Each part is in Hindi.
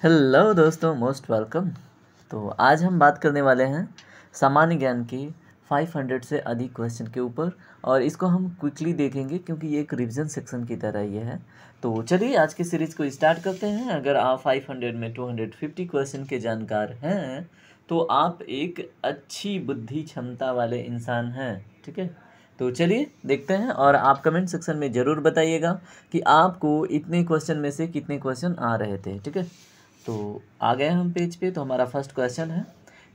हेलो दोस्तों, मोस्ट वेलकम। तो आज हम बात करने वाले हैं सामान्य ज्ञान के 500 से अधिक क्वेश्चन के ऊपर, और इसको हम क्विकली देखेंगे क्योंकि ये एक रिवीजन सेक्शन की तरह ये है। तो चलिए आज की सीरीज़ को स्टार्ट करते हैं। अगर आप 500 में 250 क्वेश्चन के जानकार हैं तो आप एक अच्छी बुद्धि क्षमता वाले इंसान हैं, ठीक है। तो चलिए देखते हैं, और आप कमेंट सेक्शन में ज़रूर बताइएगा कि आपको इतने क्वेश्चन में से कितने क्वेश्चन आ रहे थे, ठीक है। तो आ गए हम पेज पे। तो हमारा फर्स्ट क्वेश्चन है,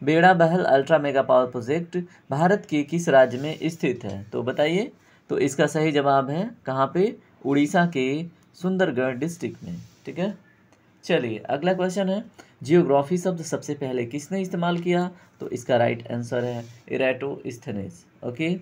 बेड़ा बहल ultra mega power project Bharat के किस राज्य में स्थित है? तो बताइए। तो इसका सही जवाब है कहाँ पे? उड़ीसा के सुंदरगढ़ डिस्ट्रिक्ट में, ठीक है। चलिए अगला क्वेश्चन है, जियोग्राफी शब्द सबसे पहले किसने इस्तेमाल किया? तो इसका राइट आंसर है इरेटोस्थेनेस। ओके।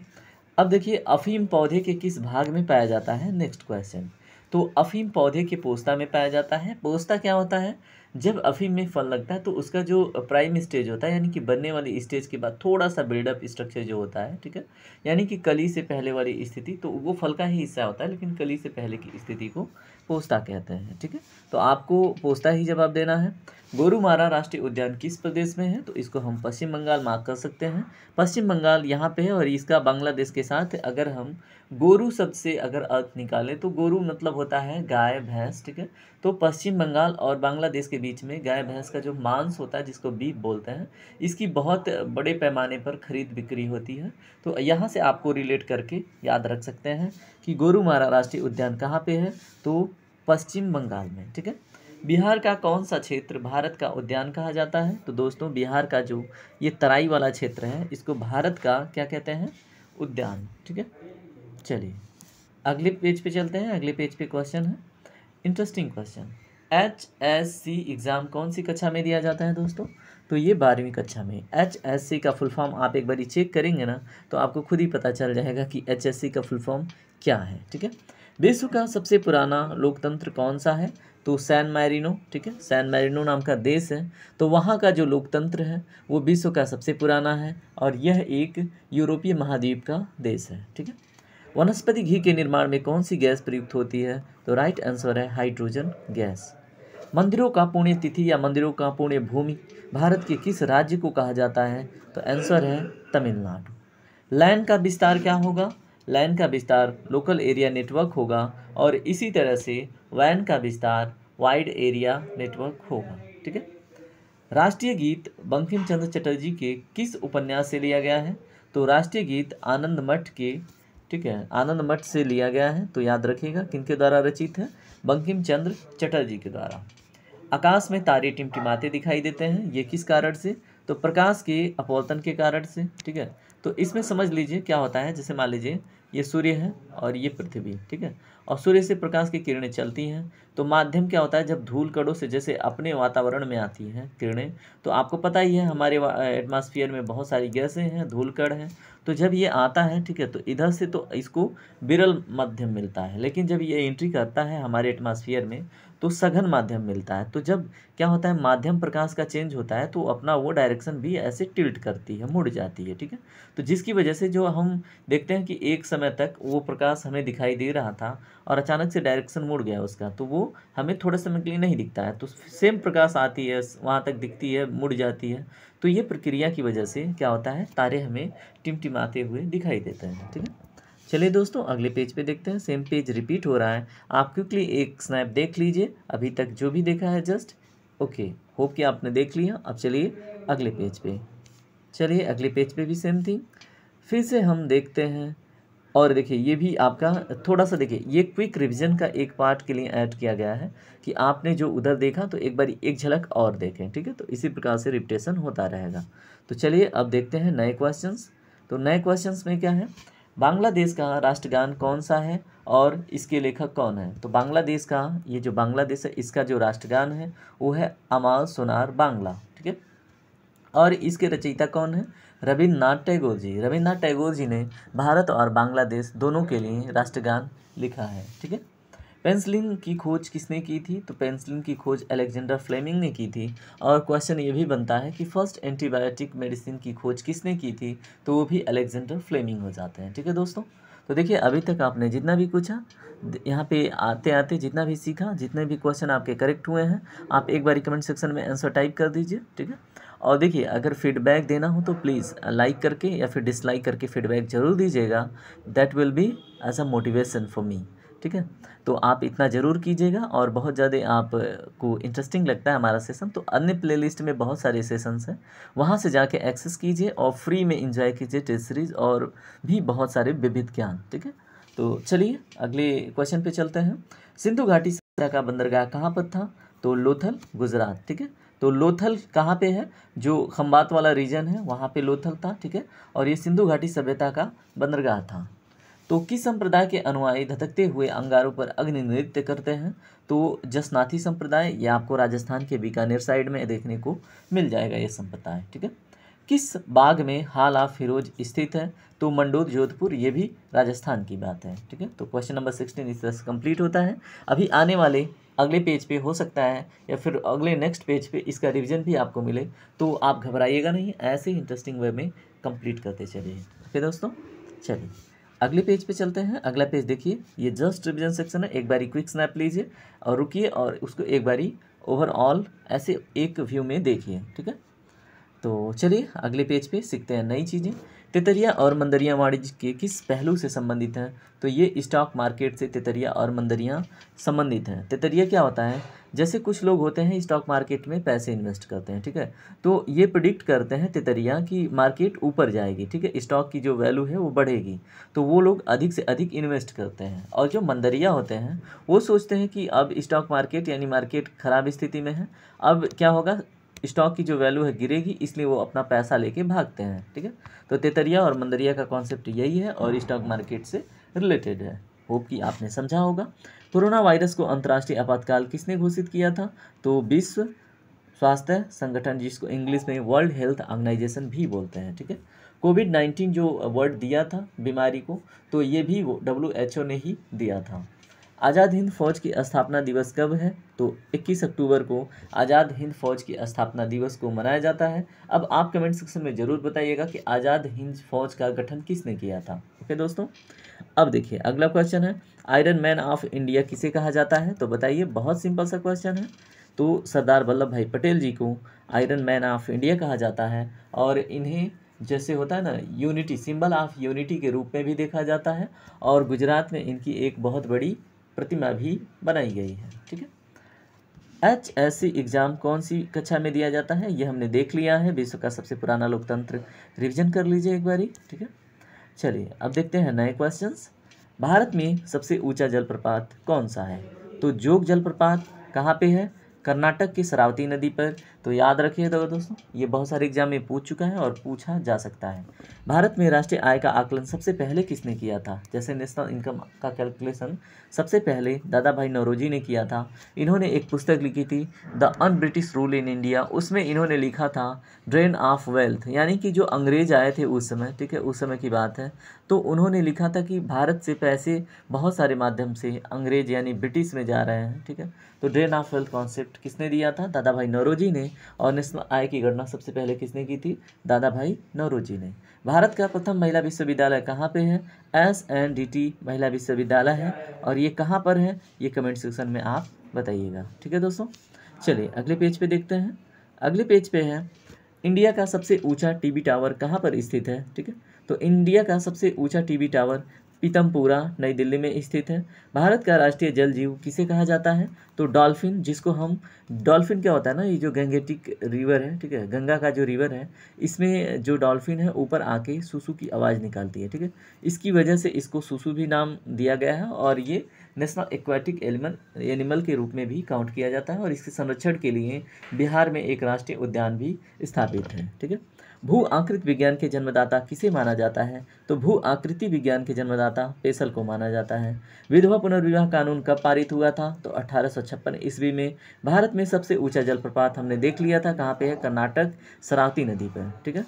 अब देखिए, अफीम पौधे के किस भाग में पाया जाता है? Next question. तो अफीम पौधे के पोस्ता में पाया जाता है। पोस्ता क्या होता है? जब अफीम में फल लगता है तो उसका जो प्राइम स्टेज होता है, यानी कि बनने वाली स्टेज के बाद थोड़ा सा बिल्डअप स्ट्रक्चर जो होता है, ठीक है, यानी कि कली से पहले वाली स्थिति, तो वो फल का ही हिस्सा होता है, लेकिन कली से पहले की स्थिति को पोस्ता कहते हैं, ठीक है। तो आपको पोस्ता ही जवाब देना है। गोरुमारा राष्ट्रीय उद्यान किस प्रदेश में है? तो इसको हम पश्चिम बंगाल मार्क कर सकते हैं। पश्चिम बंगाल यहाँ पे है, और इसका बांग्लादेश के साथ अगर हम गोरू शब्द से अगर अर्थ निकालें तो गोरू मतलब होता है गाय भैंस, ठीक है। तो पश्चिम बंगाल और बांग्लादेश के बीच में गाय भैंस का जो मांस होता है, जिसको बीफ बोलते हैं, इसकी बहुत बड़े पैमाने पर खरीद बिक्री होती है। तो यहाँ से आपको रिलेट करके याद रख सकते हैं कि गोरुमारा राष्ट्रीय उद्यान कहाँ पे है? तो पश्चिम बंगाल में, ठीक है। बिहार का कौन सा क्षेत्र भारत का उद्यान कहा जाता है? तो दोस्तों, बिहार का जो ये तराई वाला क्षेत्र है, इसको भारत का क्या कहते हैं? उद्यान, ठीक है। चलिए अगले पेज पे चलते हैं। अगले पेज पे क्वेश्चन है, इंटरेस्टिंग क्वेश्चन। HSC एग्ज़ाम कौन सी कक्षा में दिया जाता है दोस्तों? तो ये 12वीं कक्षा में। HSC का फुल फॉर्म आप एक बार चेक करेंगे ना, तो आपको खुद ही पता चल जाएगा कि HSC का फुल फॉर्म क्या है, ठीक है। विश्व का सबसे पुराना लोकतंत्र कौन सा है? तो सैन मैरिनो, ठीक है। सैन मैरिनो नाम का देश है, तो वहाँ का जो लोकतंत्र है वो विश्व का सबसे पुराना है, और यह एक यूरोपीय महाद्वीप का देश है, ठीक है। वनस्पति घी के निर्माण में कौन सी गैस प्रयुक्त होती है? तो राइट आंसर है हाइड्रोजन गैस। मंदिरों का पुण्य तिथि या मंदिरों का पुण्य भूमि भारत के किस राज्य को कहा जाता है? तो आंसर है तमिलनाडु। लैन का विस्तार क्या होगा? लैन का विस्तार लोकल एरिया नेटवर्क होगा, और इसी तरह से वैन का विस्तार वाइड एरिया नेटवर्क होगा, ठीक है। राष्ट्रीय गीत बंकिम चंद्र चटर्जी के किस उपन्यास से लिया गया है? तो राष्ट्रीय गीत आनंद मठ के, ठीक है, आनंद मठ से लिया गया है। तो याद रखिएगा किनके द्वारा रचित है? बंकिम चंद्र चटर्जी के द्वारा। आकाश में तारे टिमटिमाते दिखाई देते हैं, ये किस कारण से? तो प्रकाश के अपवर्तन के कारण से, ठीक है। तो इसमें समझ लीजिए क्या होता है, जैसे मान लीजिए ये सूर्य है और ये पृथ्वी, ठीक है, और सूर्य से प्रकाश की किरणें चलती हैं, तो माध्यम क्या होता है, जब धूल कणों से जैसे अपने वातावरण में आती हैं किरणें, तो आपको पता ही है हमारे एटमॉस्फेयर में बहुत सारी गैसें हैं, धूल कण हैं, तो जब ये आता है, ठीक है, तो इधर से तो इसको विरल माध्यम मिलता है, लेकिन जब ये एंट्री करता है हमारे एटमॉस्फेयर में तो सघन माध्यम मिलता है। तो जब क्या होता है, माध्यम प्रकाश का चेंज होता है तो अपना वो डायरेक्शन भी ऐसे टिल्ट करती है, मुड़ जाती है, ठीक है। तो जिसकी वजह से जो हम देखते हैं कि एक समय तक वो प्रकाश हमें दिखाई दे रहा था और अचानक से डायरेक्शन मुड़ गया उसका, तो वो हमें थोड़े समय के लिए नहीं दिखता है, तो सेम प्रकाश आती है, वहाँ तक दिखती है, मुड़ जाती है। तो ये प्रक्रिया की वजह से क्या होता है, तारे हमें टिमटिमाते हुए दिखाई देते हैं, ठीक है। चलिए दोस्तों अगले पेज पे देखते हैं। सेम पेज रिपीट हो रहा है, आप क्विकली एक स्नैप देख लीजिए अभी तक जो भी देखा है जस्ट। ओके, होप कि आपने देख लिया। अब चलिए अगले पेज पे। चलिए अगले पेज पे भी सेम थिंग फिर से हम देखते हैं। और देखिए ये भी आपका थोड़ा सा, देखिए ये क्विक रिवीजन का एक पार्ट के लिए ऐड किया गया है कि आपने जो उधर देखा तो एक बार एक झलक और देखें, ठीक है। तो इसी प्रकार से रिपीटेशन होता रहेगा। तो चलिए अब देखते हैं नए क्वेश्चंस। तो नए क्वेश्चंस में क्या है, बांग्लादेश का राष्ट्रगान कौन सा है और इसके लेखक कौन है? तो बांग्लादेश का, ये जो बांग्लादेश है इसका जो राष्ट्रगान है वो है अमाल सोनार बांग्ला, ठीक है। और इसके रचयिता कौन है? रविन्द्रनाथ टैगोर जी। रविन्द्रनाथ टैगोर जी ने भारत और बांग्लादेश दोनों के लिए राष्ट्रगान लिखा है, ठीक है। पेंसिलिन की खोज किसने की थी? तो पेंसिलिन की खोज अलेक्जेंडर फ्लेमिंग ने की थी। और क्वेश्चन ये भी बनता है कि फर्स्ट एंटीबायोटिक मेडिसिन की खोज किसने की थी? तो वो भी अलेक्जेंडर फ्लेमिंग हो जाते हैं, ठीक है दोस्तों। तो देखिए अभी तक आपने जितना भी पूछा, यहाँ पे आते आते जितना भी सीखा, जितने भी क्वेश्चन आपके करेक्ट हुए हैं, आप एक बार कमेंट सेक्शन में आंसर टाइप कर दीजिए, ठीक है। और देखिए अगर फीडबैक देना हो तो प्लीज़ लाइक करके या फिर डिसलाइक करके फीडबैक ज़रूर दीजिएगा। That will be as a motivation for me, ठीक है। तो आप इतना ज़रूर कीजिएगा। और बहुत ज़्यादा आपको इंटरेस्टिंग लगता है हमारा सेशन तो अन्य प्लेलिस्ट में बहुत सारे सेशंस हैं, वहाँ से जाके एक्सेस कीजिए और फ्री में एंजॉय कीजिए टेस्ट सीरीज़ और भी बहुत सारे विविध ज्ञान, ठीक है। तो चलिए अगले क्वेश्चन पे चलते हैं। सिंधु घाटी सभ्यता का बंदरगाह कहाँ पर था? तो लोथल, गुजरात, ठीक है। तो लोथल कहाँ पे है? जो खंबात वाला रीजन है वहाँ पे लोथल था, ठीक है। और ये सिंधु घाटी सभ्यता का बंदरगाह था। तो किस संप्रदाय के अनुयायी धधकते हुए अंगारों पर अग्नि नृत्य करते हैं? तो जसनाथी संप्रदाय, ये आपको राजस्थान के बीकानेर साइड में देखने को मिल जाएगा ये संप्रदाय, ठीक है। किस बाग में हाल ऑफ फिरोज स्थित है? तो मंडोर, जोधपुर, ये भी राजस्थान की बात है, ठीक है। तो क्वेश्चन नंबर 16 इस तरह से कंप्लीट होता है। अभी आने वाले अगले पेज पे हो सकता है या फिर अगले नेक्स्ट पेज पे इसका रिवीजन भी आपको मिले, तो आप घबराइएगा नहीं, ऐसे ही इंटरेस्टिंग वे में कंप्लीट करते चलिए। ओके दोस्तों, चलिए अगले पेज पे चलते हैं। अगला पेज देखिए, ये जस्ट रिवीजन सेक्शन है। एक बारी क्विक स्नैप लीजिए और रुकिए और उसको एक बारी ओवरऑल ऐसे एक व्यू में देखिए, ठीक है। तो चलिए अगले पेज पे सीखते हैं नई चीज़ें। तितरिया और मंदरियाँ वाणिज्य के किस पहलू से संबंधित हैं? तो ये स्टॉक मार्केट से तितरिया और मंदरियाँ संबंधित हैं। तितरिया क्या होता है? जैसे कुछ लोग होते हैं स्टॉक मार्केट में पैसे इन्वेस्ट करते हैं, ठीक है। तो ये प्रिडिक्ट करते हैं तितरिया कि मार्केट ऊपर जाएगी, ठीक है, स्टॉक की जो वैल्यू है वो बढ़ेगी, तो वो लोग अधिक से अधिक इन्वेस्ट करते हैं। और जो मंदरिया होते हैं वो सोचते हैं कि अब स्टॉक मार्केट यानी मार्केट ख़राब स्थिति में है, अब क्या होगा, स्टॉक की जो वैल्यू है गिरेगी, इसलिए वो अपना पैसा लेके भागते हैं, ठीक है। तो तेतरिया और मंदरिया का कॉन्सेप्ट यही है और स्टॉक मार्केट से रिलेटेड है। होप कि आपने समझा होगा। कोरोना वायरस को अंतर्राष्ट्रीय आपातकाल किसने घोषित किया था? तो विश्व स्वास्थ्य संगठन, जिसको इंग्लिश में वर्ल्ड हेल्थ ऑर्गेनाइजेशन भी बोलते हैं, ठीक है। कोविड-19 जो वर्ड दिया था बीमारी को, तो ये भी WHO ने ही दिया था। आज़ाद हिंद फौज की स्थापना दिवस कब है? तो 21 अक्टूबर को आज़ाद हिंद फौज की स्थापना दिवस को मनाया जाता है। अब आप कमेंट सेक्शन में ज़रूर बताइएगा कि आज़ाद हिंद फौज का गठन किसने किया था। ओके दोस्तों, अब देखिए अगला क्वेश्चन है, आयरन मैन ऑफ इंडिया किसे कहा जाता है? तो बताइए, बहुत सिंपल सा क्वेश्चन है। तो सरदार वल्लभ भाई पटेल जी को आयरन मैन ऑफ इंडिया कहा जाता है और इन्हें जैसे होता है ना यूनिटी, सिंबल ऑफ यूनिटी के रूप में भी देखा जाता है और गुजरात में इनकी एक बहुत बड़ी प्रतिमा भी बनाई गई है, ठीक है। HSC एग्ज़ाम कौन सी कक्षा में दिया जाता है? ये हमने देख लिया है, विश्व का सबसे पुराना लोकतंत्र, रिवीजन कर लीजिए एक बारी, ठीक है। चलिए अब देखते हैं नए क्वेश्चंस। भारत में सबसे ऊंचा जलप्रपात कौन सा है? तो जोग जलप्रपात कहाँ पे है? कर्नाटक की शरावती नदी पर। तो याद रखिएगा दोस्तों, ये बहुत सारे एग्जाम में पूछ चुका है और पूछा जा सकता है। भारत में राष्ट्रीय आय का आकलन सबसे पहले किसने किया था? जैसे नेशनल इनकम का कैलकुलेशन सबसे पहले दादा भाई नौरोजी ने किया था। इन्होंने एक पुस्तक लिखी थी the un British rule in India, उसमें इन्होंने लिखा था ड्रेन ऑफ वेल्थ, यानी कि जो अंग्रेज आए थे उस समय, ठीक है, उस समय की बात है, तो उन्होंने लिखा था कि भारत से पैसे बहुत सारे माध्यम से अंग्रेज यानी ब्रिटिश में जा रहे हैं, ठीक है। तो ड्रेन ऑफ वेल्थ कॉन्सेप्ट किसने दिया था? दादा भाई नौरोजी ने। और नेशनल आय की गणना सबसे पहले किसने की थी? दादा भाई नौरोजी ने। भारत का प्रथम महिला विश्वविद्यालय कहाँ पे है? SNDT महिला विश्वविद्यालय है और ये कहाँ पर है? ये कमेंट सेक्शन में आप बताइएगा, ठीक है दोस्तों। चलिए अगले पेज पे देखते हैं। अगले पेज पे है, इंडिया का सबसे ऊंचा टीवी टावर कहाँ पर स्थित है? ठीक है, तो इंडिया का सबसे ऊंचा टीवी टावर पीतमपुरा नई दिल्ली में स्थित है। भारत का राष्ट्रीय जल जीव किसे कहा जाता है? तो डॉल्फिन, जिसको हम, डॉल्फिन क्या होता है ना, ये जो गंगेटिक रिवर है, ठीक है, गंगा का जो रिवर है, इसमें जो डॉल्फिन है ऊपर आके सुसु की आवाज़ निकालती है, ठीक है, इसकी वजह से इसको सुसु भी नाम दिया गया है और ये नेशनल एक्वाटिक एनिमल के रूप में भी काउंट किया जाता है और इसके संरक्षण के लिए बिहार में एक राष्ट्रीय उद्यान भी स्थापित है, ठीक है। भू आकृति विज्ञान के जन्मदाता किसे माना जाता है? तो भू आकृति विज्ञान के जन्मदाता पेसल को माना जाता है। विधवा पुनर्विवाह कानून कब पारित हुआ था? तो 1856 ईस्वी में। भारत में सबसे ऊंचा जलप्रपात हमने देख लिया था, कहाँ पे है? कर्नाटक शरावती नदी पर, ठीक है।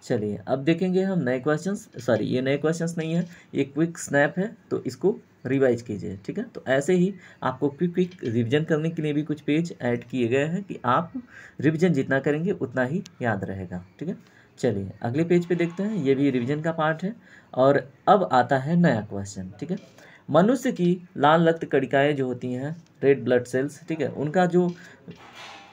चलिए अब देखेंगे हम नए क्वेश्चंस, सॉरी ये नए क्वेश्चंस नहीं है, ये क्विक स्नैप है, तो इसको रिवाइज कीजिए, ठीक है। तो ऐसे ही आपको क्विक रिवीजन करने के लिए भी कुछ पेज ऐड किए गए हैं कि आप रिवीजन जितना करेंगे उतना ही याद रहेगा, ठीक है। चलिए अगले पेज पे देखते हैं, ये भी रिवीजन का पार्ट है। और अब आता है नया क्वेश्चन, ठीक है। मनुष्य की लाल रक्त कणिकाएं जो होती हैं, रेड ब्लड सेल्स, ठीक है, उनका जो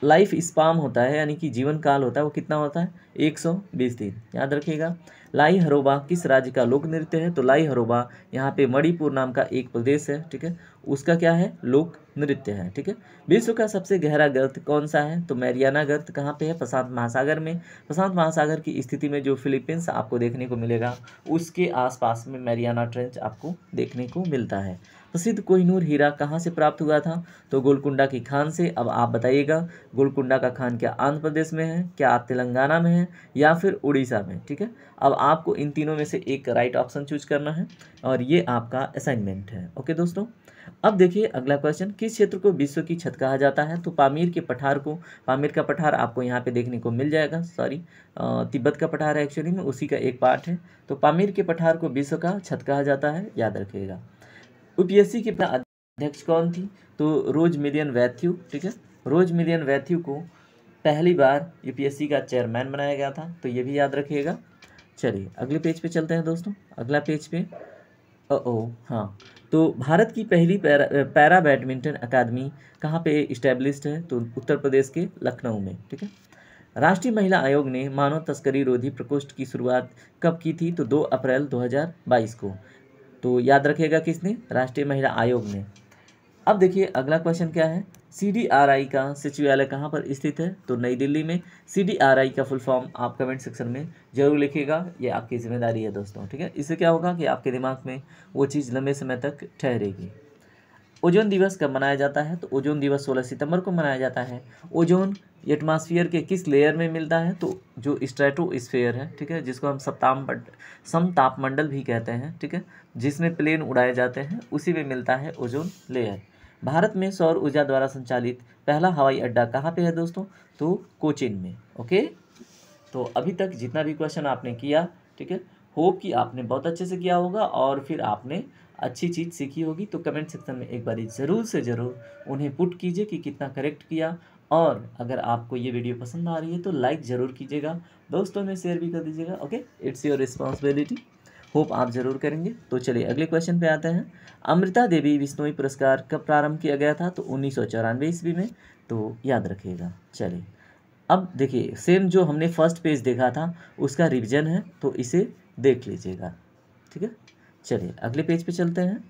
लाइफ स्पाम होता है यानी कि जीवन काल होता है वो कितना होता है? 120 दिन। याद रखिएगा। लाई हरोबा किस राज्य का लोक नृत्य है? तो लाई हरोबा यहाँ पे मणिपुर नाम का एक प्रदेश है, ठीक है, उसका क्या है? लोक नृत्य है, ठीक है। विश्व का सबसे गहरा गर्त कौन सा है? तो मैरियाना गर्त कहाँ पे है? प्रशांत महासागर में। प्रशांत महासागर की स्थिति में जो फिलीपींस आपको देखने को मिलेगा उसके आसपास में मैरियाना ट्रेंच आपको देखने को मिलता है। प्रसिद्ध कोहिनूर हीरा कहाँ से प्राप्त हुआ था? तो गोलकुंडा की खान से। अब आप बताइएगा, गोलकुंडा का खान क्या आंध्र प्रदेश में है, क्या तेलंगाना में है, या फिर उड़ीसा में, ठीक है। अब आपको इन तीनों में से एक राइट ऑप्शन चूज करना है और ये आपका असाइनमेंट है। ओके दोस्तों, अब देखिए अगला क्वेश्चन, किस क्षेत्र को विश्व की छत कहा जाता है? तो पामीर के पठार को, पामीर का पठार आपको यहाँ पे देखने को मिल जाएगा, सॉरी तिब्बत का पठार है एक्चुअली में, उसी का एक पार्ट है। तो पामीर के पठार को विश्व का छत कहा जाता है, याद रखिएगा। यूपीएससी की अध्यक्ष कौन थी? तो रोज मिलियन वैथ्यू, ठीक है। रोज मिलियन वैथ्यू को पहली बार यूपीएससी का चेयरमैन बनाया गया था, तो ये भी याद रखिएगा। चलिए अगले पेज पे चलते हैं दोस्तों। अगला पेज पे हाँ, तो भारत की पहली पैरा बैडमिंटन अकादमी कहाँ पे इस्टेब्लिश्ड है? तो उत्तर प्रदेश के लखनऊ में, ठीक है। राष्ट्रीय महिला आयोग ने मानव तस्करी रोधी प्रकोष्ठ की शुरुआत कब की थी? तो 2 अप्रैल 2022 को। तो याद रखिएगा किसने? राष्ट्रीय महिला आयोग ने। अब देखिए अगला क्वेश्चन क्या है, सीडीआरआई का सचिवालय कहाँ पर स्थित है? तो नई दिल्ली में। सीडीआरआई का फुल फॉर्म आप कमेंट सेक्शन में जरूर लिखिएगा, ये आपकी जिम्मेदारी है दोस्तों, ठीक है। इससे क्या होगा कि आपके दिमाग में वो चीज़ लंबे समय तक ठहरेगी। ओजोन दिवस कब मनाया जाता है? तो ओजोन दिवस 16 सितंबर को मनाया जाता है। ओजोन एटमॉस्फेयर के किस लेयर में मिलता है? तो जो स्ट्रेटोस्फेयर है, ठीक है, जिसको हम समतापमंडल भी कहते हैं, ठीक है, जिसमें प्लेन उड़ाए जाते हैं, उसी में मिलता है ओजोन लेयर। भारत में सौर ऊर्जा द्वारा संचालित पहला हवाई अड्डा कहाँ पे है दोस्तों? तो कोचीन में। ओके, तो अभी तक जितना भी क्वेश्चन आपने किया, ठीक है, होप कि आपने बहुत अच्छे से किया होगा और फिर आपने अच्छी चीज़ सीखी होगी। तो कमेंट सेक्शन में एक बार ज़रूर से ज़रूर उन्हें पुट कीजिए कि कितना करेक्ट किया। और अगर आपको ये वीडियो पसंद आ रही है तो लाइक ज़रूर कीजिएगा, दोस्तों में शेयर भी कर दीजिएगा। Okay, it's your responsibility, hope आप ज़रूर करेंगे। तो चलिए अगले क्वेश्चन पे आते हैं। अमृता देवी बिश्नोई पुरस्कार कब प्रारंभ किया गया था? तो 1994 ईस्वी में, तो याद रखिएगा। चलिए अब देखिए, सेम जो हमने फर्स्ट पेज देखा था उसका रिवीजन है, तो इसे देख लीजिएगा, ठीक है। चलिए अगले पेज पे चलते हैं।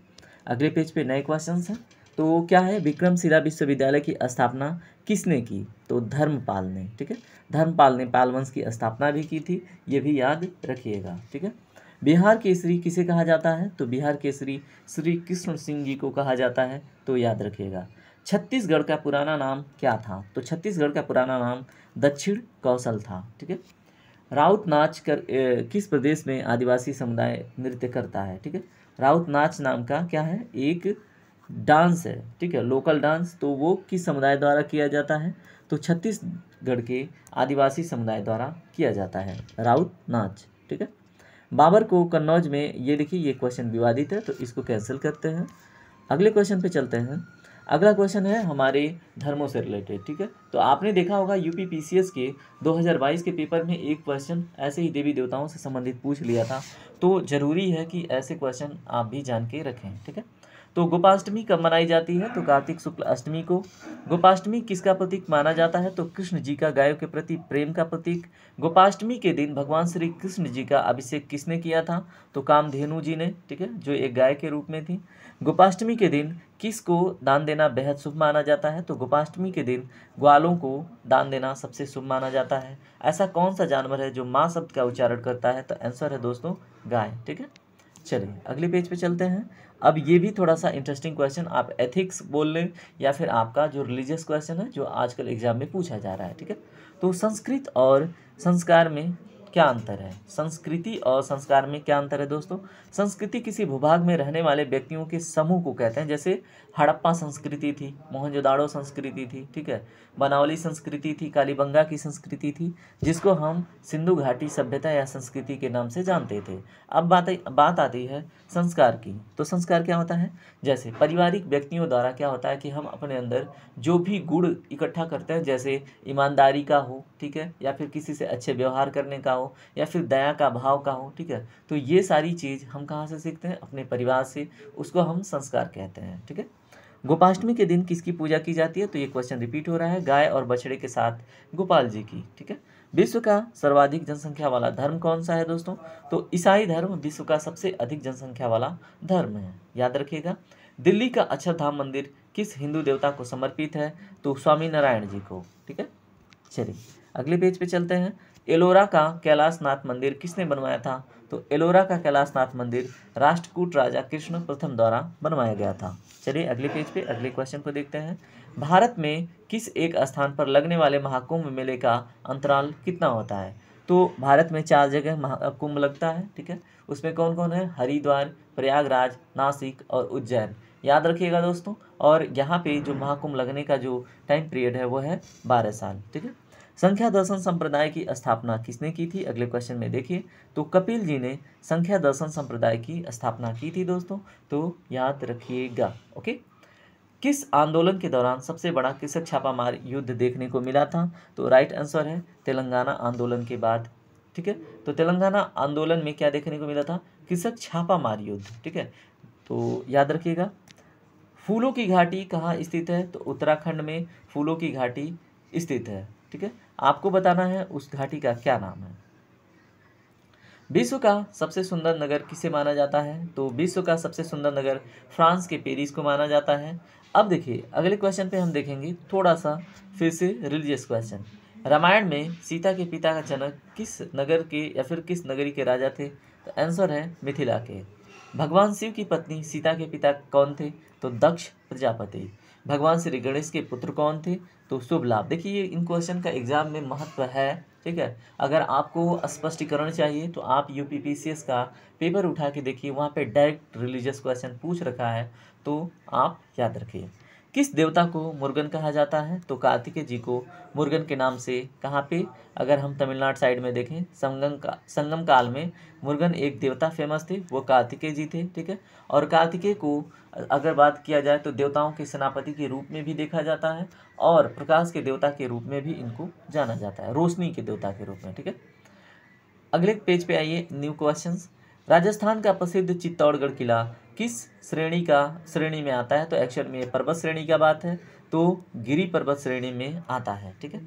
अगले पेज पे नए क्वेश्चंस हैं। तो क्या है, विक्रमशिला विश्वविद्यालय की स्थापना किसने की? तो धर्मपाल ने, ठीक है। धर्मपाल ने पाल वंश की स्थापना भी की थी, ये भी याद रखिएगा, ठीक है। बिहार केसरी किसे कहा जाता है? तो बिहार केसरी श्री कृष्ण सिंह जी को कहा जाता है, तो याद रखिएगा। छत्तीसगढ़ का पुराना नाम क्या था? तो छत्तीसगढ़ का पुराना नाम दक्षिण कौशल था, ठीक है। राउत नाच कर किस प्रदेश में आदिवासी समुदाय नृत्य करता है? ठीक है, राउत नाच नाम का क्या है? एक डांस है, ठीक है, लोकल डांस। तो वो किस समुदाय द्वारा किया जाता है? तो छत्तीसगढ़ के आदिवासी समुदाय द्वारा किया जाता है राउत नाच, ठीक है। बाबर को कन्नौज में, ये देखिए ये क्वेश्चन विवादित है तो इसको कैंसिल करते हैं। अगले क्वेश्चन पे चलते हैं। अगला क्वेश्चन है हमारे धर्मों से रिलेटेड, ठीक है। तो आपने देखा होगा यूपी पीसीएस के 2022 के पेपर में एक क्वेश्चन ऐसे ही देवी देवताओं से संबंधित पूछ लिया था, तो ज़रूरी है कि ऐसे क्वेश्चन आप भी जान के रखें, ठीक है। तो गोपाष्टमी कब मनाई जाती है? तो कार्तिक शुक्ल अष्टमी को। गोपाष्टमी किसका प्रतीक माना जाता है? तो कृष्ण जी का गायों के प्रति प्रेम का प्रतीक। गोपाष्टमी के दिन भगवान श्री कृष्ण जी का अभिषेक किसने किया था? तो कामधेनु जी ने, ठीक है, जो एक गाय के रूप में थी। गोपाष्टमी के दिन किसको दान देना बेहद शुभ माना जाता है? तो गोपाष्टमी के दिन ग्वालों को दान देना सबसे शुभ माना जाता है। ऐसा कौन सा जानवर है जो माँ शब्द का उच्चारण करता है? तो आंसर है दोस्तों गाय, ठीक है। चलिए अगले पेज पे चलते हैं। अब ये भी थोड़ा सा इंटरेस्टिंग क्वेश्चन, आप एथिक्स बोल लें या फिर आपका जो रिलीजियस क्वेश्चन है जो आजकल एग्जाम में पूछा जा रहा है, ठीक है। तो संस्कृत और संस्कार में क्या अंतर है? संस्कृति और संस्कार में क्या अंतर है दोस्तों? संस्कृति किसी भूभाग में रहने वाले व्यक्तियों के समूह को कहते हैं, जैसे हड़प्पा संस्कृति थी, मोहनजोदाड़ो संस्कृति थी, ठीक है, बनावली संस्कृति थी, कालीबंगा की संस्कृति थी, जिसको हम सिंधु घाटी सभ्यता या संस्कृति के नाम से जानते थे। अब बात आती है संस्कार की। तो संस्कार क्या होता है? जैसे पारिवारिक व्यक्तियों द्वारा क्या होता है कि हम अपने अंदर जो भी गुण इकट्ठा करते हैं, जैसे ईमानदारी का हो, ठीक है, या फिर किसी से अच्छे व्यवहार करने का हो, हो या फिर दया का भाव का हो, ठीक है। तो ये सारी चीज़ हम कहाँ से सीखते हैं? अपने परिवार से, उसको हम संस्कार कहते हैं, ठीक है। गोपाष्टमी के दिन किसकी पूजा की जाती है? तो ये क्वेश्चन रिपीट हो रहा है, गाय और बछड़े के साथ गोपाल जी की, ठीक है। विश्व का सर्वाधिक जनसंख्या वाला धर्म कौन सा है दोस्तों? तो ईसाई धर्म विश्व का सबसे अधिक जनसंख्या वाला धर्म है, याद रखिएगा। दिल्ली का अक्षरधाम मंदिर किस हिंदू देवता को समर्पित है? तो स्वामी नारायण जी को, ठीक है। चलिए अगले पेज पे चलते हैं। एलोरा का कैलाशनाथ मंदिर किसने बनवाया था? तो एलोरा का कैलाशनाथ मंदिर राष्ट्रकूट राजा कृष्ण प्रथम द्वारा बनवाया गया था। चलिए अगले पेज पे अगले क्वेश्चन को देखते हैं। भारत में किस एक स्थान पर लगने वाले महाकुंभ मेले का अंतराल कितना होता है? तो भारत में 4 जगह महाकुंभ लगता है, ठीक है। उसमें कौन कौन है? हरिद्वार, प्रयागराज, नासिक और उज्जैन, याद रखिएगा दोस्तों। और यहाँ पे जो महाकुंभ लगने का जो टाइम पीरियड है वो है 12 साल, ठीक है। संख्या दर्शन संप्रदाय की स्थापना किसने की थी? अगले क्वेश्चन में देखिए, तो कपिल जी ने संख्या दर्शन संप्रदाय की स्थापना की थी दोस्तों, तो याद रखिएगा, ओके। किस आंदोलन के दौरान सबसे बड़ा कृषक छापामार युद्ध देखने को मिला था? तो राइट आंसर है तेलंगाना आंदोलन के बाद, ठीक है। तो तेलंगाना आंदोलन में क्या देखने को मिला था? कृषक छापामार युद्ध, ठीक है। तो याद रखिएगा। फूलों की घाटी कहाँ स्थित है? तो उत्तराखंड में फूलों की घाटी स्थित है, ठीक है। आपको बताना है उस घाटी का क्या नाम है। विश्व का सबसे सुंदर नगर किसे माना जाता है? तो विश्व का सबसे सुंदर नगर फ्रांस के पेरिस को माना जाता है। अब देखिए अगले क्वेश्चन पे हम देखेंगे थोड़ा सा फिर से रिलीजियस क्वेश्चन। रामायण में सीता के पिता का जनक किस नगर के या फिर किस नगरी के राजा थे? तो आंसर है मिथिला के। भगवान शिव की पत्नी सीता के पिता कौन थे? तो दक्ष प्रजापति। भगवान श्री गणेश के पुत्र कौन थे? तो शुभ लाभ। देखिए इन क्वेश्चन का एग्जाम में महत्व है, ठीक है। अगर आपको स्पष्टीकरण चाहिए तो आप यूपीपीसीएस का पेपर उठा के देखिए, वहाँ पे डायरेक्ट रिलीजियस क्वेश्चन पूछ रखा है, तो आप याद रखिए। किस देवता को मुर्गन कहा जाता है? तो कार्तिकेय जी को मुर्गन के नाम से कहाँ पे, अगर हम तमिलनाडु साइड में देखें संगम काल में मुर्गन एक देवता फेमस थे, वो कार्तिकेय जी थे, ठीक है। और कार्तिकेय को अगर बात किया जाए तो देवताओं के सेनापति के रूप में भी देखा जाता है और प्रकाश के देवता के रूप में भी इनको जाना जाता है, रोशनी के देवता के रूप में, ठीक है। अगले पेज पे आइए, न्यू क्वेश्चंस। राजस्थान का प्रसिद्ध चित्तौड़गढ़ किला किस श्रेणी में आता है? तो एक्चुअल में ये पर्वत श्रेणी का बात है, तो गिरी पर्वत श्रेणी में आता है, ठीक है।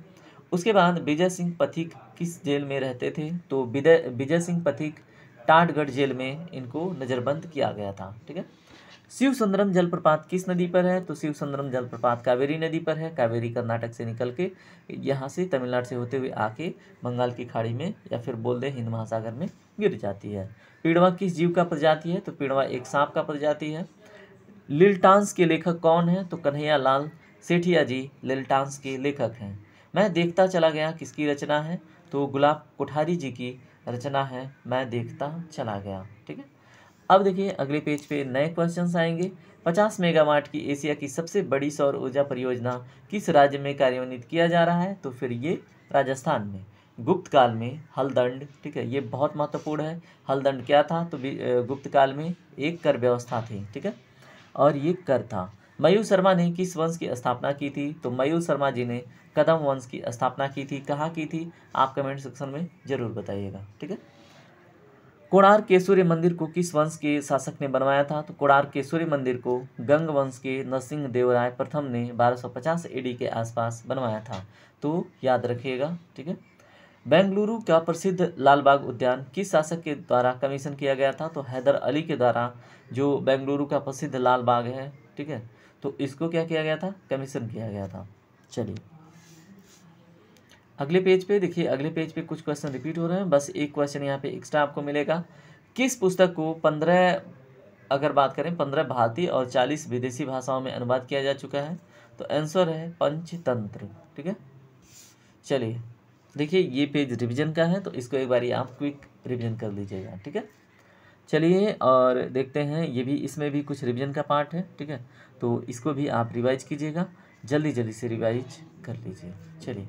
उसके बाद विजय सिंह पथिक किस जेल में रहते थे? तो विजय सिंह पथिक टाटगढ़ जेल में इनको नज़रबंद किया गया था, ठीक है। शिव सुंदरम जलप्रपात किस नदी पर है? तो शिव सुंदरम जलप्रपात कावेरी नदी पर है। कावेरी कर्नाटक से निकल के यहाँ से तमिलनाडु से होते हुए आके बंगाल की खाड़ी में या फिर बोल दें हिंद महासागर में गिर जाती है। पीड़वा किस जीव का प्रजाति है? तो पीड़वा एक सांप का प्रजाति है। लिलटांस के लेखक कौन है? तो कन्हैया लाल सेठिया जी लिलटांस के लेखक हैं। मैं देखता चला गया किसकी रचना है? तो गुलाब कोठारी जी की रचना है मैं देखता चला गया, ठीक है। अब देखिए अगले पेज पे नए क्वेश्चंस आएंगे। 50 मेगावाट की एशिया की सबसे बड़ी सौर ऊर्जा परियोजना किस राज्य में कार्यान्वित किया जा रहा है? तो फिर ये राजस्थान में। गुप्त काल में हलदंड, ठीक है, ये बहुत महत्वपूर्ण है। हलदंड क्या था? तो गुप्त काल में एक कर व्यवस्था थी, ठीक है, और ये कर था। मयूर शर्मा ने किस वंश की स्थापना की थी? तो मयूर शर्मा जी ने कदम वंश की स्थापना की थी। कहाँ की थी? आप कमेंट सेक्शन में जरूर बताइएगा, ठीक है। कोणार्क के सूर्य मंदिर को किस वंश के शासक ने बनवाया था? तो कोणार्क के सूर्य मंदिर को गंग वंश के नरसिंह देव राय प्रथम ने 1250 एडी के आसपास बनवाया था, तो याद रखिएगा, ठीक है। बेंगलुरु का प्रसिद्ध लाल बाग उद्यान किस शासक के द्वारा कमीशन किया गया था? तो हैदर अली के द्वारा जो बेंगलुरु का प्रसिद्ध लाल बाग है, ठीक है, तो इसको क्या किया गया था? कमीशन किया गया था। चलिए अगले पेज पे देखिए, अगले पेज पे कुछ क्वेश्चन रिपीट हो रहे हैं, बस एक क्वेश्चन यहाँ पे एक्स्ट्रा आपको मिलेगा। किस पुस्तक को 15 अगर बात करें 15 भारतीय और 40 विदेशी भाषाओं में अनुवाद किया जा चुका है? तो आंसर है पंचतंत्र, ठीक है। चलिए देखिए ये पेज रिवीजन का है, तो इसको एक बारी आप क्विक रिवीजन कर लीजिएगा, ठीक है। चलिए और देखते हैं, ये भी इसमें भी कुछ रिवीजन का पार्ट है, ठीक है, तो इसको भी आप रिवाइज कीजिएगा, जल्दी जल्दी से रिवाइज कर लीजिए। चलिए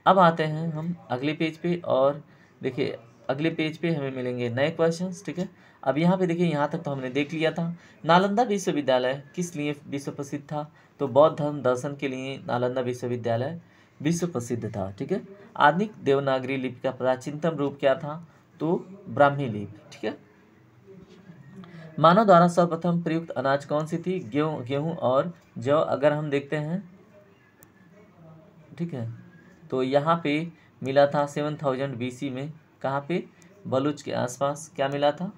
अब आते हैं हम अगले पेज पे, और देखिए अगले पेज पे हमें मिलेंगे नए क्वेश्चंस, ठीक है। अब यहाँ पे देखिए, यहाँ तक तो हमने देख लिया था। नालंदा विश्वविद्यालय किस लिए विश्व प्रसिद्ध था? तो बौद्ध धर्म दर्शन के लिए नालंदा विश्वविद्यालय विश्व प्रसिद्ध था। ठीक है, आधुनिक देवनागरी लिपि का प्राचीनतम रूप क्या था? तो ब्राह्मी लिपि। ठीक है, मानव द्वारा सर्वप्रथम प्रयुक्त अनाज कौन सी थी? गेहूं और जौ। अगर हम देखते हैं, ठीक है, तो यहाँ पे मिला था 7000 BC में। कहाँ पे? बलूच के आसपास। क्या मिला था?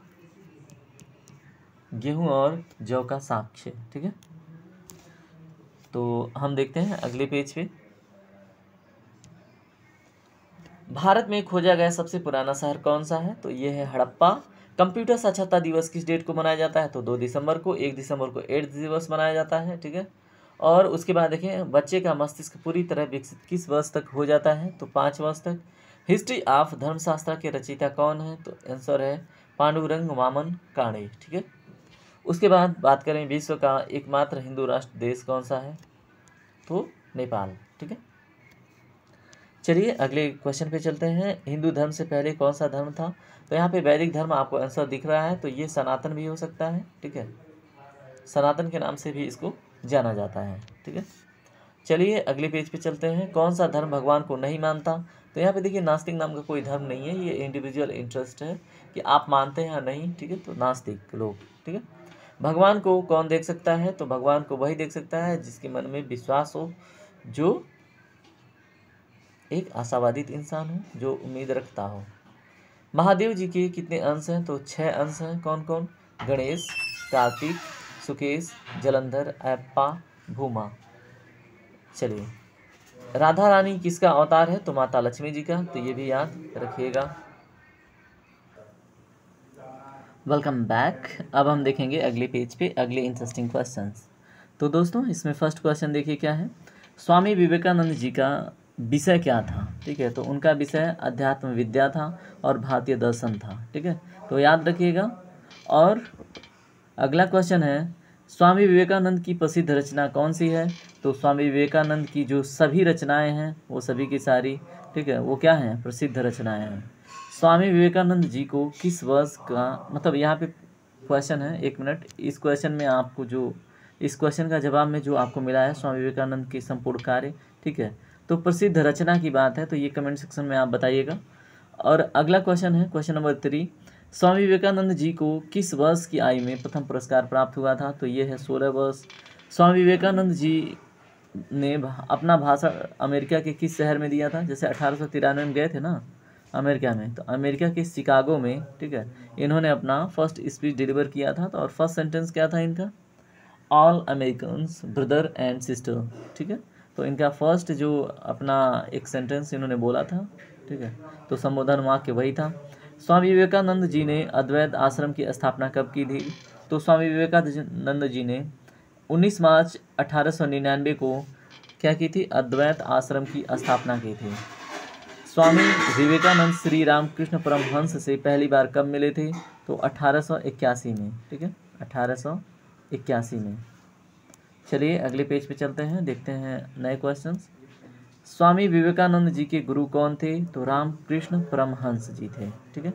गेहूं और जौ का साक्ष्य। ठीक है, तो हम देखते हैं अगले पेज पे। भारत में खोजा गया सबसे पुराना शहर कौन सा है? तो ये है हड़प्पा। कंप्यूटर साक्षरता दिवस किस डेट को मनाया जाता है? तो 2 दिसंबर को। 1 दिसंबर को एड्स दिवस मनाया जाता है। ठीक है, और उसके बाद देखें, बच्चे का मस्तिष्क पूरी तरह विकसित किस वर्ष तक हो जाता है? तो 5 वर्ष तक। हिस्ट्री ऑफ धर्मशास्त्र के रचयिता कौन है? तो आंसर है पांडुरंग वामन काणे। ठीक है, उसके बाद बात करें विश्व का एकमात्र हिंदू राष्ट्र देश कौन सा है? तो नेपाल। ठीक है, चलिए अगले क्वेश्चन पे चलते हैं। हिंदू धर्म से पहले कौन सा धर्म था? तो यहाँ पे वैदिक धर्म आपको आंसर दिख रहा है, तो ये सनातन भी हो सकता है। ठीक है, सनातन के नाम से भी इसको जाना जाता है। ठीक है, चलिए अगले पेज पे चलते हैं। कौन सा धर्म भगवान को नहीं मानता? तो यहाँ पे देखिए, नास्तिक नाम का कोई धर्म नहीं है, ये इंडिविजुअल इंटरेस्ट है कि आप मानते हैं या नहीं। ठीक है, तो नास्तिक लोग। ठीक है, भगवान को कौन देख सकता है? तो भगवान को वही देख सकता है जिसके मन में विश्वास हो, जो एक आशावादी इंसान हो, जो उम्मीद रखता हो। महादेव जी के कितने अंश हैं? तो 6 अंश हैं। कौन कौन? गणेश, कार्तिक, सुकेश, जलंधर, अप्पा, भूमा। चलिए, राधा रानी किसका अवतार है? तो माता लक्ष्मी जी का, तो ये भी याद रखिएगा। Welcome back. अब हम देखेंगे अगले पेज पे अगले इंटरेस्टिंग क्वेश्चंस। तो दोस्तों, इसमें फर्स्ट क्वेश्चन देखिए क्या है। स्वामी विवेकानंद जी का विषय क्या था? ठीक है, तो उनका विषय अध्यात्म विद्या था और भारतीय दर्शन था। ठीक है, तो याद रखिएगा। और अगला क्वेश्चन है, स्वामी विवेकानंद की प्रसिद्ध रचना कौन सी है? तो स्वामी विवेकानंद की जो सभी रचनाएं हैं वो सभी की सारी, ठीक है, वो क्या हैं? प्रसिद्ध रचनाएं हैं। स्वामी विवेकानंद जी को किस वर्ष का, मतलब यहाँ पे क्वेश्चन है, 1 मिनट, इस क्वेश्चन में आपको जो, इस क्वेश्चन का जवाब में जो आपको मिला है स्वामी विवेकानंद के संपूर्ण कार्य, ठीक है, तो प्रसिद्ध रचना की बात है, तो ये कमेंट सेक्शन में आप बताइएगा। और अगला क्वेश्चन है, क्वेश्चन नंबर 3, स्वामी विवेकानंद जी को किस वर्ष की आयु में प्रथम पुरस्कार प्राप्त हुआ था? तो ये है 16 वर्ष। स्वामी विवेकानंद जी ने अपना भाषण अमेरिका के किस शहर में दिया था? जैसे 1893 में गए थे ना अमेरिका में, तो अमेरिका के शिकागो में, ठीक है, इन्होंने अपना फर्स्ट स्पीच डिलीवर किया था। तो और फर्स्ट सेंटेंस क्या था इनका? All Americans brother and sister. ठीक है, तो इनका फर्स्ट जो अपना एक सेंटेंस इन्होंने बोला था, ठीक है, तो संबोधन वाक्य वही था। स्वामी विवेकानंद जी ने अद्वैत आश्रम की स्थापना कब की थी? तो स्वामी विवेकानंद जी ने 19 मार्च 1899 को क्या की थी? अद्वैत आश्रम की स्थापना की थी। स्वामी विवेकानंद श्री रामकृष्ण परमहंस से पहली बार कब मिले थे? तो 1881 में। ठीक है, 1881 में। चलिए अगले पेज पे चलते हैं, देखते हैं नए क्वेश्चंस। स्वामी विवेकानंद जी के गुरु कौन थे? तो रामकृष्ण परमहंस जी थे। ठीक है,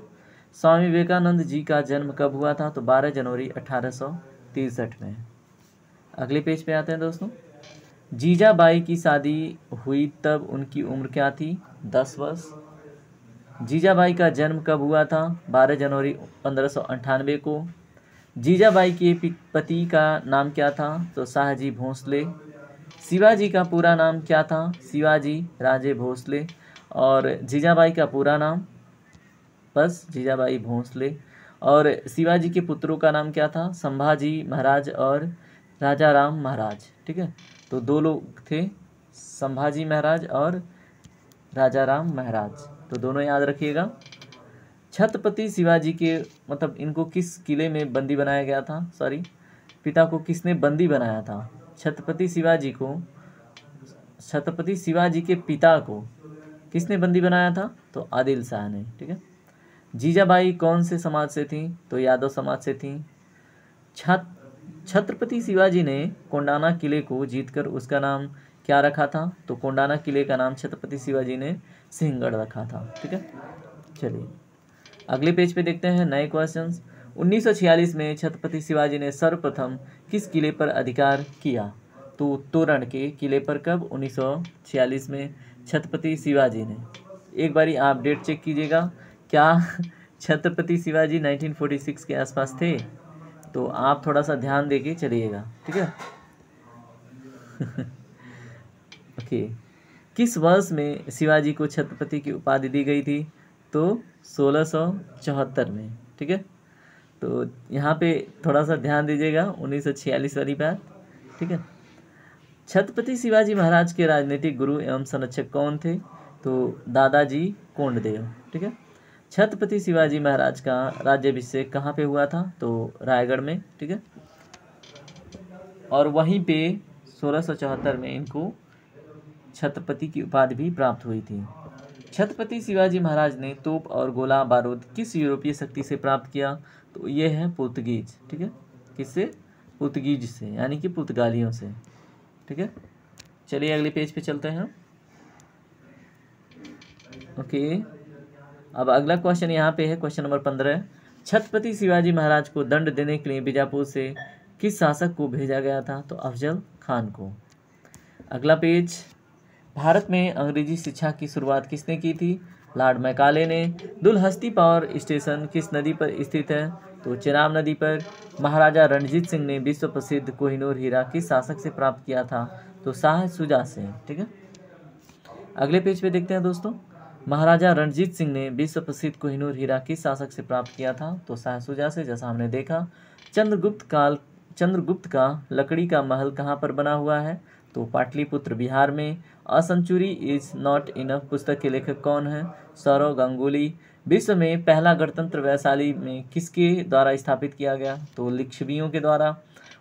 स्वामी विवेकानंद जी का जन्म कब हुआ था? तो 12 जनवरी 1863 में। अगले पेज पे आते हैं दोस्तों। जीजाबाई की शादी हुई तब उनकी उम्र क्या थी? 10 वर्ष। जीजाबाई का जन्म कब हुआ था? 12 जनवरी 1598 को। जीजाबाई के पति का नाम क्या था? तो शाहजी भोसले। शिवाजी का पूरा नाम क्या था? शिवाजी राजे भोसले। और जीजाबाई का पूरा नाम बस जीजाबाई भोसले। और शिवाजी के पुत्रों का नाम क्या था? संभाजी महाराज और राजा राम महाराज। ठीक है, तो 2 लोग थे, संभाजी महाराज और राजा राम महाराज, तो दोनों याद रखिएगा। छत्रपति शिवाजी के, मतलब इनको किस किले में बंदी बनाया गया था? सॉरी, पिता को किसने बंदी बनाया था? छत्रपति शिवाजी को, छत्रपति शिवाजी के पिता को किसने बंदी बनाया था? तो आदिल शाह ने। ठीक है, जीजाबाई कौन से समाज से थी? तो यादव समाज से थी। छत्रपति शिवाजी ने कोंडाना किले को जीतकर उसका नाम क्या रखा था? तो कोंडाना किले का नाम छत्रपति शिवाजी ने सिंहगढ़ रखा था। ठीक है, चलिए अगले पेज पे देखते हैं नए क्वेश्चंस। 1946 में छत्रपति शिवाजी ने सर्वप्रथम किस किले पर अधिकार किया? तो तोरण के किले पर। कब? 1946 में छत्रपति शिवाजी ने? एक बारी आप डेट चेक कीजिएगा, क्या छत्रपति शिवाजी 1946 के आसपास थे? तो आप थोड़ा सा ध्यान देके चलिएगा, ठीक है। ओके, किस वर्ष में शिवाजी को छत्रपति की उपाधि दी गई थी? तो 1674 में, ठीक है। तो यहाँ पे थोड़ा सा ध्यान दीजिएगा, 1946 वाली बात, ठीक है। छत्रपति शिवाजी महाराज के राजनीतिक गुरु एवं संरक्षक कौन थे? तो दादाजी कोंडदेव, ठीक है। छत्रपति शिवाजी महाराज का राज्याभिषेक कहाँ पे हुआ था? तो रायगढ़ में, ठीक है। और वहीं पे 1674 में इनको छत्रपति की उपाधि भी प्राप्त हुई थी। छत्रपति शिवाजी महाराज ने तोप और गोला बारूद किस यूरोपीय शक्ति से प्राप्त किया? तो ये है पुर्तगीज, ठीक है। किससे? पुर्तगीज से, यानी कि पुर्तगालियों से, ठीक है। चलिए अगले पेज पे चलते हैं। ओके, अब अगला क्वेश्चन यहाँ पे है, क्वेश्चन नंबर 15। छत्रपति शिवाजी महाराज को दंड देने के लिए बीजापुर से किस शासक को भेजा गया था? तो अफजल खान को। अगला पेज, भारत में अंग्रेजी शिक्षा की शुरुआत किसने की थी? लॉर्ड मैकाले ने। दुलहस्ती पावर स्टेशन किस नदी पर स्थित है? तो चिनाब नदी पर। महाराजा रणजीत सिंह ने विश्व प्रसिद्ध कोहिनूर हीरा किस शासक से प्राप्त किया था? तो शाह शुजा से, ठीक है। अगले पेज पे देखते हैं दोस्तों, महाराजा रणजीत सिंह ने विश्व प्रसिद्ध कोहिनूर हीरा किस शासक से प्राप्त किया था? तो शाह शुजा से, जैसा हमने देखा। चंद्रगुप्त का लकड़ी का महल कहाँ पर बना हुआ है? तो पाटलिपुत्र बिहार में। A century is not enough पुस्तक के लेखक कौन है? सौरव गांगुली। विश्व में पहला गणतंत्र वैशाली में किसके द्वारा स्थापित किया गया? तो लिच्छवियों के द्वारा।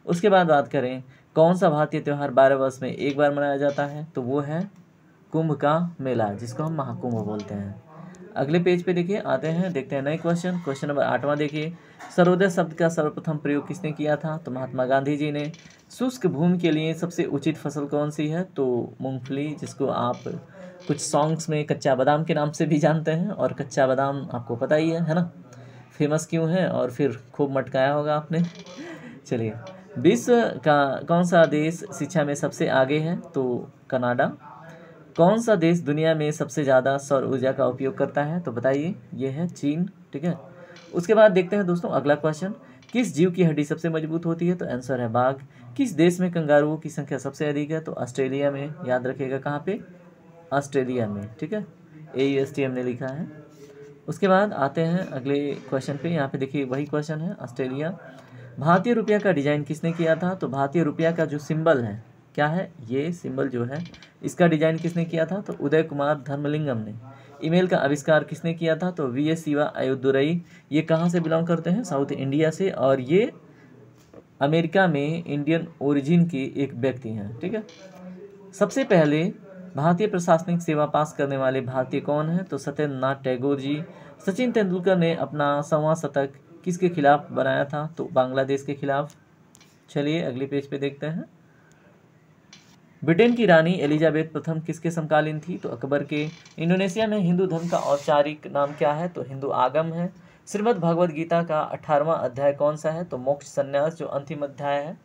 उसके बाद बात करें, कौन सा भारतीय त्यौहार 12 वर्ष में एक बार मनाया जाता है? तो वो है कुंभ का मेला, जिसको हम महाकुंभ बोलते हैं। अगले पेज पे देखिए, आते हैं, देखते हैं नए क्वेश्चन। क्वेश्चन नंबर 8वां देखिए, सर्वोदय शब्द का सर्वप्रथम प्रयोग किसने किया था? तो महात्मा गांधी जी ने। शुष्क भूमि के लिए सबसे उचित फसल कौन सी है? तो मूंगफली, जिसको आप कुछ सॉन्ग्स में कच्चा बादाम के नाम से भी जानते हैं। और कच्चा बादाम आपको पता ही है ना, फेमस क्यों है, और फिर खूब मटकाया होगा आपने। चलिए, विश्व का कौन सा देश शिक्षा में सबसे आगे है? तो कनाडा। कौन सा देश दुनिया में सबसे ज़्यादा सौर ऊर्जा का उपयोग करता है? तो बताइए, ये है चीन, ठीक है। उसके बाद देखते हैं दोस्तों अगला क्वेश्चन, किस जीव की हड्डी सबसे मजबूत होती है? तो आंसर है बाघ। किस देश में कंगारुओं की संख्या सबसे अधिक है? तो ऑस्ट्रेलिया में। याद रखिएगा कहाँ पे? ऑस्ट्रेलिया में, ठीक है। AUSTM ने लिखा है। उसके बाद आते हैं अगले क्वेश्चन पे। यहाँ पे देखिए वही क्वेश्चन है, ऑस्ट्रेलिया। भारतीय रुपया का डिजाइन किसने किया था? तो भारतीय रुपया का जो सिंबल है, क्या है ये सिंबल जो है, इसका डिजाइन किसने किया था? तो उदय कुमार धर्मलिंगम ने। ईमेल का आविष्कार किसने किया था? तो VS शिवा अयोदुरई। ये कहाँ से बिलोंग करते हैं? साउथ इंडिया से, और ये अमेरिका में इंडियन ओरिजिन के एक व्यक्ति हैं, ठीक है। सबसे पहले भारतीय प्रशासनिक सेवा पास करने वाले भारतीय कौन है? तो सत्येंद्रनाथ टैगोर जी। सचिन तेंदुलकर ने अपना 100वां शतक किसके खिलाफ बनाया था? तो बांग्लादेश के खिलाफ। चलिए अगले पेज पे देखते हैं, ब्रिटेन की रानी एलिजाबेथ प्रथम किसके समकालीन थी? तो अकबर के। इंडोनेशिया में हिंदू धर्म का औपचारिक नाम क्या है? तो हिंदू आगम है। श्रीमद् भगवद गीता का 18वां अध्याय कौन सा है? तो मोक्ष संन्यास, जो अंतिम अध्याय है।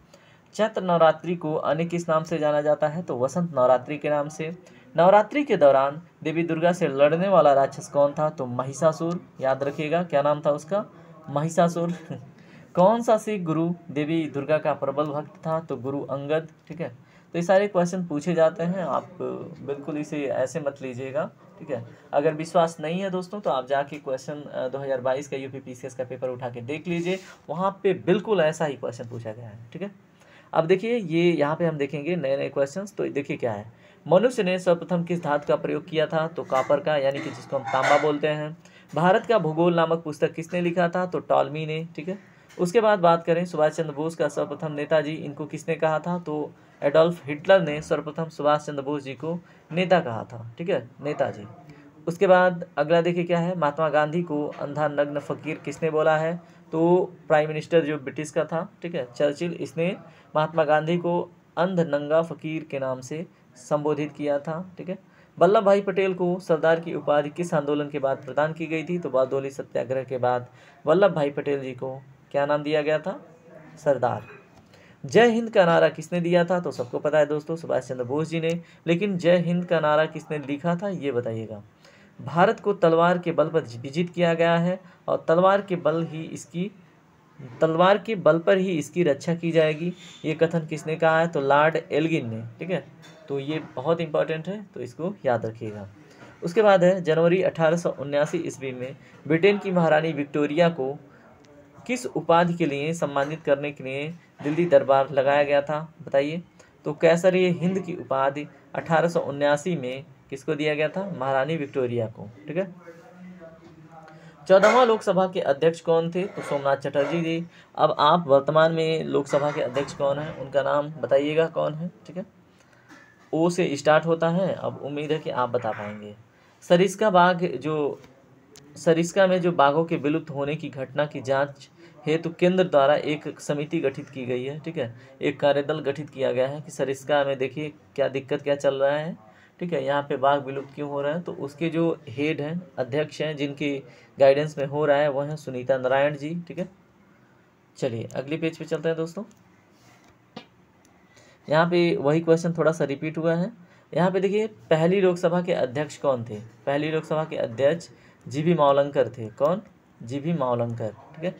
चैत्र नवरात्रि को अन्य किस नाम से जाना जाता है? तो वसंत नवरात्रि के नाम से। नवरात्रि के दौरान देवी दुर्गा से लड़ने वाला राक्षस कौन था? तो महिषासुर। याद रखिएगा क्या नाम था उसका? महिषासुर। कौन सा सिख गुरु देवी दुर्गा का प्रबल भक्त था? तो गुरु अंगद, ठीक है। तो ये सारे क्वेश्चन पूछे जाते हैं, आप बिल्कुल इसे ऐसे मत लीजिएगा, ठीक है। अगर विश्वास नहीं है दोस्तों, तो आप जाके क्वेश्चन 2022 का UPPCS का पेपर उठा के देख लीजिए, वहाँ पे बिल्कुल ऐसा ही क्वेश्चन पूछा गया है, ठीक है। अब देखिए ये यहाँ पे हम देखेंगे नए नए क्वेश्चंस। तो देखिए क्या है, मनुष्य ने सर्वप्रथम किस धातु का प्रयोग किया था? तो कॉपर का, यानी कि जिसको हम तांबा बोलते हैं। भारत का भूगोल नामक पुस्तक किसने लिखा था? तो टॉलमी ने, ठीक है। उसके बाद बात करें सुभाष चंद्र बोस का सर्वप्रथम नेताजी इनको किसने कहा था? तो एडोल्फ हिटलर ने सर्वप्रथम सुभाष चंद्र बोस जी को नेता कहा था, ठीक है, नेताजी। उसके बाद अगला देखिए क्या है, महात्मा गांधी को अंधा नग्न फकीर किसने बोला है? तो प्राइम मिनिस्टर जो ब्रिटिश का था, ठीक है, चर्चिल, इसने महात्मा गांधी को अंध नंगा फकीर के नाम से संबोधित किया था, ठीक है। वल्लभ भाई पटेल को सरदार की उपाधि किस आंदोलन के बाद प्रदान की गई थी? तो बारडोली सत्याग्रह के बाद वल्लभ भाई पटेल जी को क्या नाम दिया गया था? सरदार। जय हिंद का नारा किसने दिया था? तो सबको पता है दोस्तों, सुभाष चंद्र बोस जी ने। लेकिन जय हिंद का नारा किसने लिखा था, ये बताइएगा। भारत को तलवार के बल पर विजित किया गया है और तलवार के बल पर ही इसकी रक्षा की जाएगी, ये कथन किसने कहा है? तो लॉर्ड एल्गिन ने। ठीक है, तो ये बहुत इंपॉर्टेंट है, तो इसको याद रखिएगा। उसके बाद है जनवरी 1879 ईस्वी में ब्रिटेन की महारानी विक्टोरिया को किस उपाधि के लिए सम्मानित करने के लिए दिल्ली दरबार लगाया गया था, बताइए। तो कैसर-ए हिंद की उपाधि 1879 में किसको दिया गया था? महारानी विक्टोरिया को। ठीक है, 14वां लोकसभा के अध्यक्ष कौन थे? तो सोमनाथ चटर्जी जी। अब आप वर्तमान में लोकसभा के अध्यक्ष कौन है, उनका नाम बताइएगा कौन है। ठीक है, ओ से स्टार्ट होता है। अब उम्मीद है कि आप बता पाएंगे। सरिस्का में जो बाघों के विलुप्त होने की घटना की जांच हेतु केंद्र द्वारा एक समिति गठित की गई है। ठीक है, एक कार्यदल गठित किया गया है कि सरिस्का में देखिए क्या दिक्कत क्या चल रहा है। ठीक है, यहाँ पे बाघ विलुप्त क्यों हो रहे हैं, तो उसके जो हेड हैं, अध्यक्ष हैं, जिनकी गाइडेंस में हो रहा है, वह हैं सुनीता नारायण जी। ठीक है, चलिए अगले पेज पे चलते हैं दोस्तों। यहाँ पे वही क्वेश्चन थोड़ा सा रिपीट हुआ है। यहाँ पे देखिए पहली लोकसभा के अध्यक्ष कौन थे? पहली लोकसभा के अध्यक्ष जीबी मावलंकर थे। कौन? जीबी मावलंकर। ठीक है,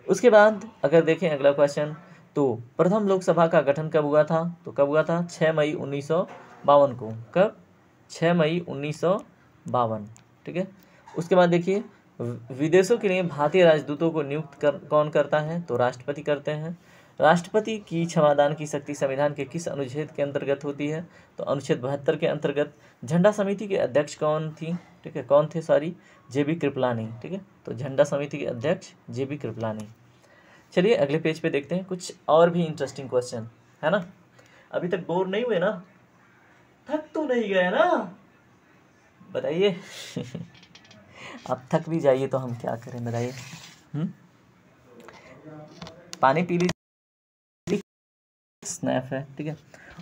उसके बाद अगर देखें अगला क्वेश्चन, तो प्रथम लोकसभा का गठन कब हुआ था? तो कब हुआ था? 6 मई 1952 को। कब? 6 मई 1952। ठीक है, उसके बाद देखिए विदेशों के लिए भारतीय राजदूतों को नियुक्त कौन करता है? तो राष्ट्रपति करते हैं। राष्ट्रपति की क्षमादान की शक्ति संविधान के किस अनुच्छेद के अंतर्गत होती है? तो अनुच्छेद 72 के अंतर्गत। झंडा समिति के अध्यक्ष कौन थी? ठीक है, कौन थे? सॉरी, जेबी कृपलानी। ठीक है, तो झंडा समिति के अध्यक्ष जेबी कृपलानी। चलिए अगले पेज पे देखते हैं कुछ और भी इंटरेस्टिंग क्वेश्चन, है ना। अभी तक बोर नहीं हुए ना? थक तो नहीं गए ना? बताइए। अब थक भी जाइए तो हम क्या करें, बताइए। पानी पी लीजिए, स्नैप है। ठीक है,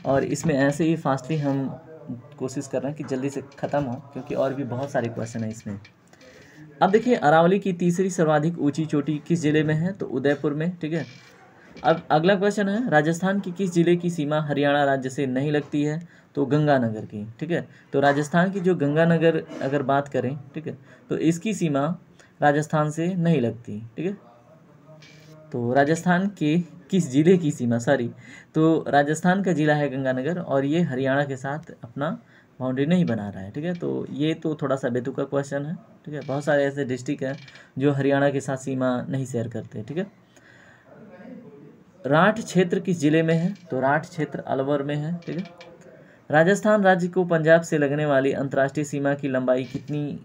और इसमें ऐसे ही फास्टली हम कोशिश कर रहे हैं कि जल्दी से ख़त्म हो, क्योंकि और भी बहुत सारे क्वेश्चन हैं इसमें। अब देखिए अरावली की तीसरी सर्वाधिक ऊंची चोटी किस जिले में है? तो उदयपुर में। ठीक है, अब अगला क्वेश्चन है राजस्थान की किस जिले की सीमा हरियाणा राज्य से नहीं लगती है? तो गंगानगर की। ठीक है, तो राजस्थान की जो गंगानगर अगर बात करें, ठीक है, तो इसकी सीमा राजस्थान से नहीं लगती। ठीक है, तो राजस्थान के किस जिले की सीमा, सॉरी, तो राजस्थान का जिला है गंगानगर और ये हरियाणा के साथ अपना बाउंड्री नहीं बना रहा है। ठीक है, तो ये तो थोड़ा सा बेतुका क्वेश्चन है। ठीक है, बहुत सारे ऐसे डिस्ट्रिक्ट हैं जो हरियाणा के साथ सीमा नहीं शेयर करते। ठीक है, राठ क्षेत्र किस जिले में है? तो राठ क्षेत्र अलवर में है। ठीक है, राजस्थान राज्य को पंजाब से लगने वाली अंतर्राष्ट्रीय सीमा की लंबाई कितनी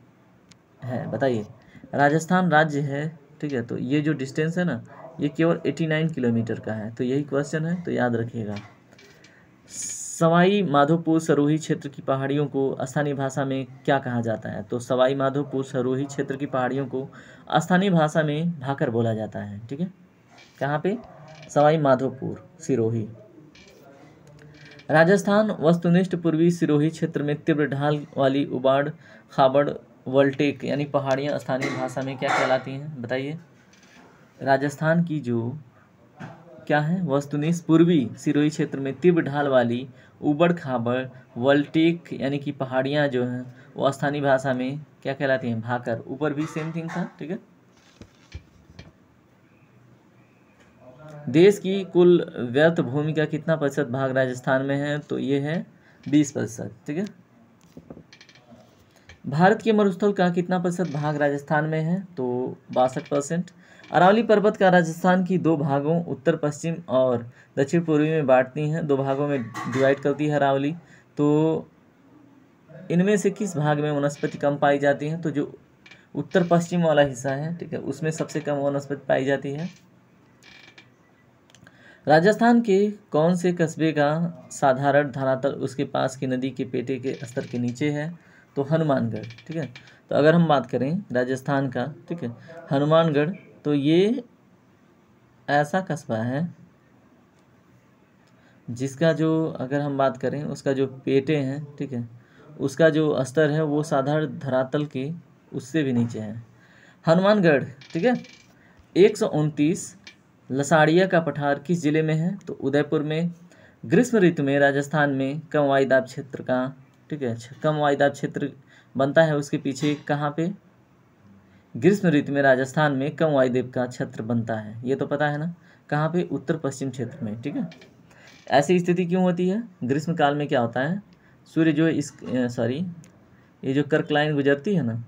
है, बताइए। राजस्थान राज्य है, ठीक है, तो ये जो डिस्टेंस है ना, ये केवल 89 किलोमीटर का है। तो यही क्वेश्चन है, तो याद रखिएगा। सवाई माधोपुर सरोही क्षेत्र की पहाड़ियों को स्थानीय भाषा में क्या कहा जाता है? तो सवाई माधोपुर सरोही क्षेत्र की पहाड़ियों को स्थानीय भाषा में भाकर बोला जाता है। ठीक है, कहाँ पे? सवाई माधोपुर सिरोही। राजस्थान वस्तुनिष्ठ पूर्वी सिरोही क्षेत्र में तीव्र ढाल वाली उबाड़ खाबड़ वोल्टेक यानी पहाड़ियाँ स्थानीय भाषा में क्या कहलाती हैं, बताइए। राजस्थान की जो क्या है, वस्तुनिष्ठ पूर्वी सिरोही क्षेत्र में तीव्र ढाल वाली उबड़ खाबड़ वोल्टेक यानी कि पहाड़ियाँ जो हैं वो स्थानीय भाषा में क्या कहलाती हैं, भाकर। ऊपर भी सेम थिंग था। ठीक है, देश की कुल व्यर्थ भूमि का कितना प्रतिशत भाग राजस्थान में है? तो ये है 20%। ठीक है, भारत के मरुस्थल का कितना प्रतिशत भाग राजस्थान में है? तो 62%। अरावली पर्वत का राजस्थान की दो भागों उत्तर पश्चिम और दक्षिण पूर्वी में बांटती हैं, दो भागों में डिवाइड करती है अरावली। तो इनमें से किस भाग में वनस्पति कम पाई जाती है? तो जो उत्तर पश्चिम वाला हिस्सा है, ठीक है, उसमें सबसे कम वनस्पति पाई जाती है। राजस्थान के कौन से कस्बे का साधारण धरातल उसके पास की नदी के पेटे के स्तर के नीचे है? तो हनुमानगढ़। ठीक है, तो अगर हम बात करें राजस्थान का, ठीक है, हनुमानगढ़, तो ये ऐसा कस्बा है जिसका जो अगर हम बात करें उसका जो पेटे हैं, ठीक है, उसका जो स्तर है वो साधारण धरातल के उससे भी नीचे है हनुमानगढ़। ठीक है, 129 लसाड़िया का पठार किस जिले में है? तो उदयपुर में। ग्रीष्म ऋतु में राजस्थान में कम वायुदाब क्षेत्र का, ठीक है, कम वायुदाब क्षेत्र बनता है, उसके पीछे कहाँ पे? ग्रीष्म ऋतु में राजस्थान में कम वायुदाब का क्षेत्र बनता है, ये तो पता है ना, कहाँ पे? उत्तर पश्चिम क्षेत्र में, ठीक है। ऐसी स्थिति क्यों होती है? ग्रीष्म काल में क्या होता है, सूर्य जो इस ये जो कर्क लाइन गुजरती है ना,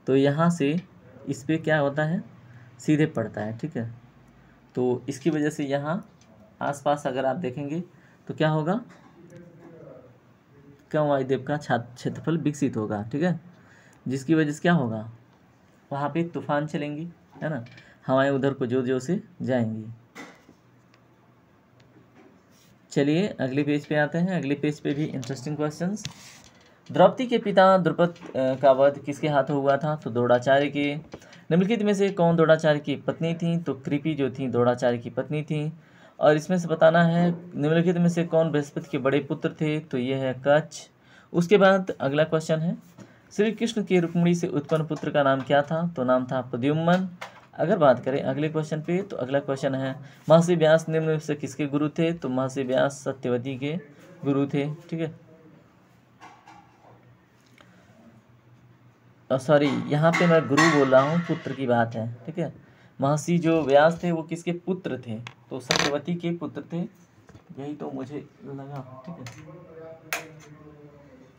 तो यहाँ से इस पे क्या होता है, सीधे पड़ता है, ठीक है। तो इसकी वजह से यहाँ आसपास अगर आप देखेंगे तो क्या होगा, कम वायुदाब का क्षेत्रफल विकसित होगा, ठीक है, जिसकी वजह से क्या होगा, वहाँ पे तूफान चलेंगी, है ना, हवाएं उधर को जोर जोर से जाएंगी। चलिए अगले पेज पे आते हैं। अगले पेज पे भी इंटरेस्टिंग क्वेश्चंस। द्रौपदी के पिता द्रुपद का वध किसके हाथों हुआ था? तो द्रोणाचार्य के। निम्नलिखित में से कौन द्रोणाचार्य की पत्नी थी? तो कृपि जो थी द्रोणाचार्य की पत्नी थी। और इसमें से बताना है निम्नलिखित में से कौन बृहस्पति के बड़े पुत्र थे? तो ये है कच्छ। उसके बाद अगला क्वेश्चन है, श्री कृष्ण के रुक्मिणी से उत्पन्न पुत्र का नाम क्या था? तो नाम था प्रद्युम्न। अगर बात करें अगले क्वेश्चन पे, तो अगला क्वेश्चन है, महर्षि व्यास निम्न में से किसके गुरु थे? तो महर्षि व्यास सत्यवती के गुरु थे, ठीक है। सॉरी, यहाँ पे मैं गुरु बोल रहा हूँ, पुत्र की बात है, ठीक है। महर्षि जो व्यास थे वो किसके पुत्र थे? तो सत्यवती के पुत्र थे, यही तो मुझे लगा, ठीक है।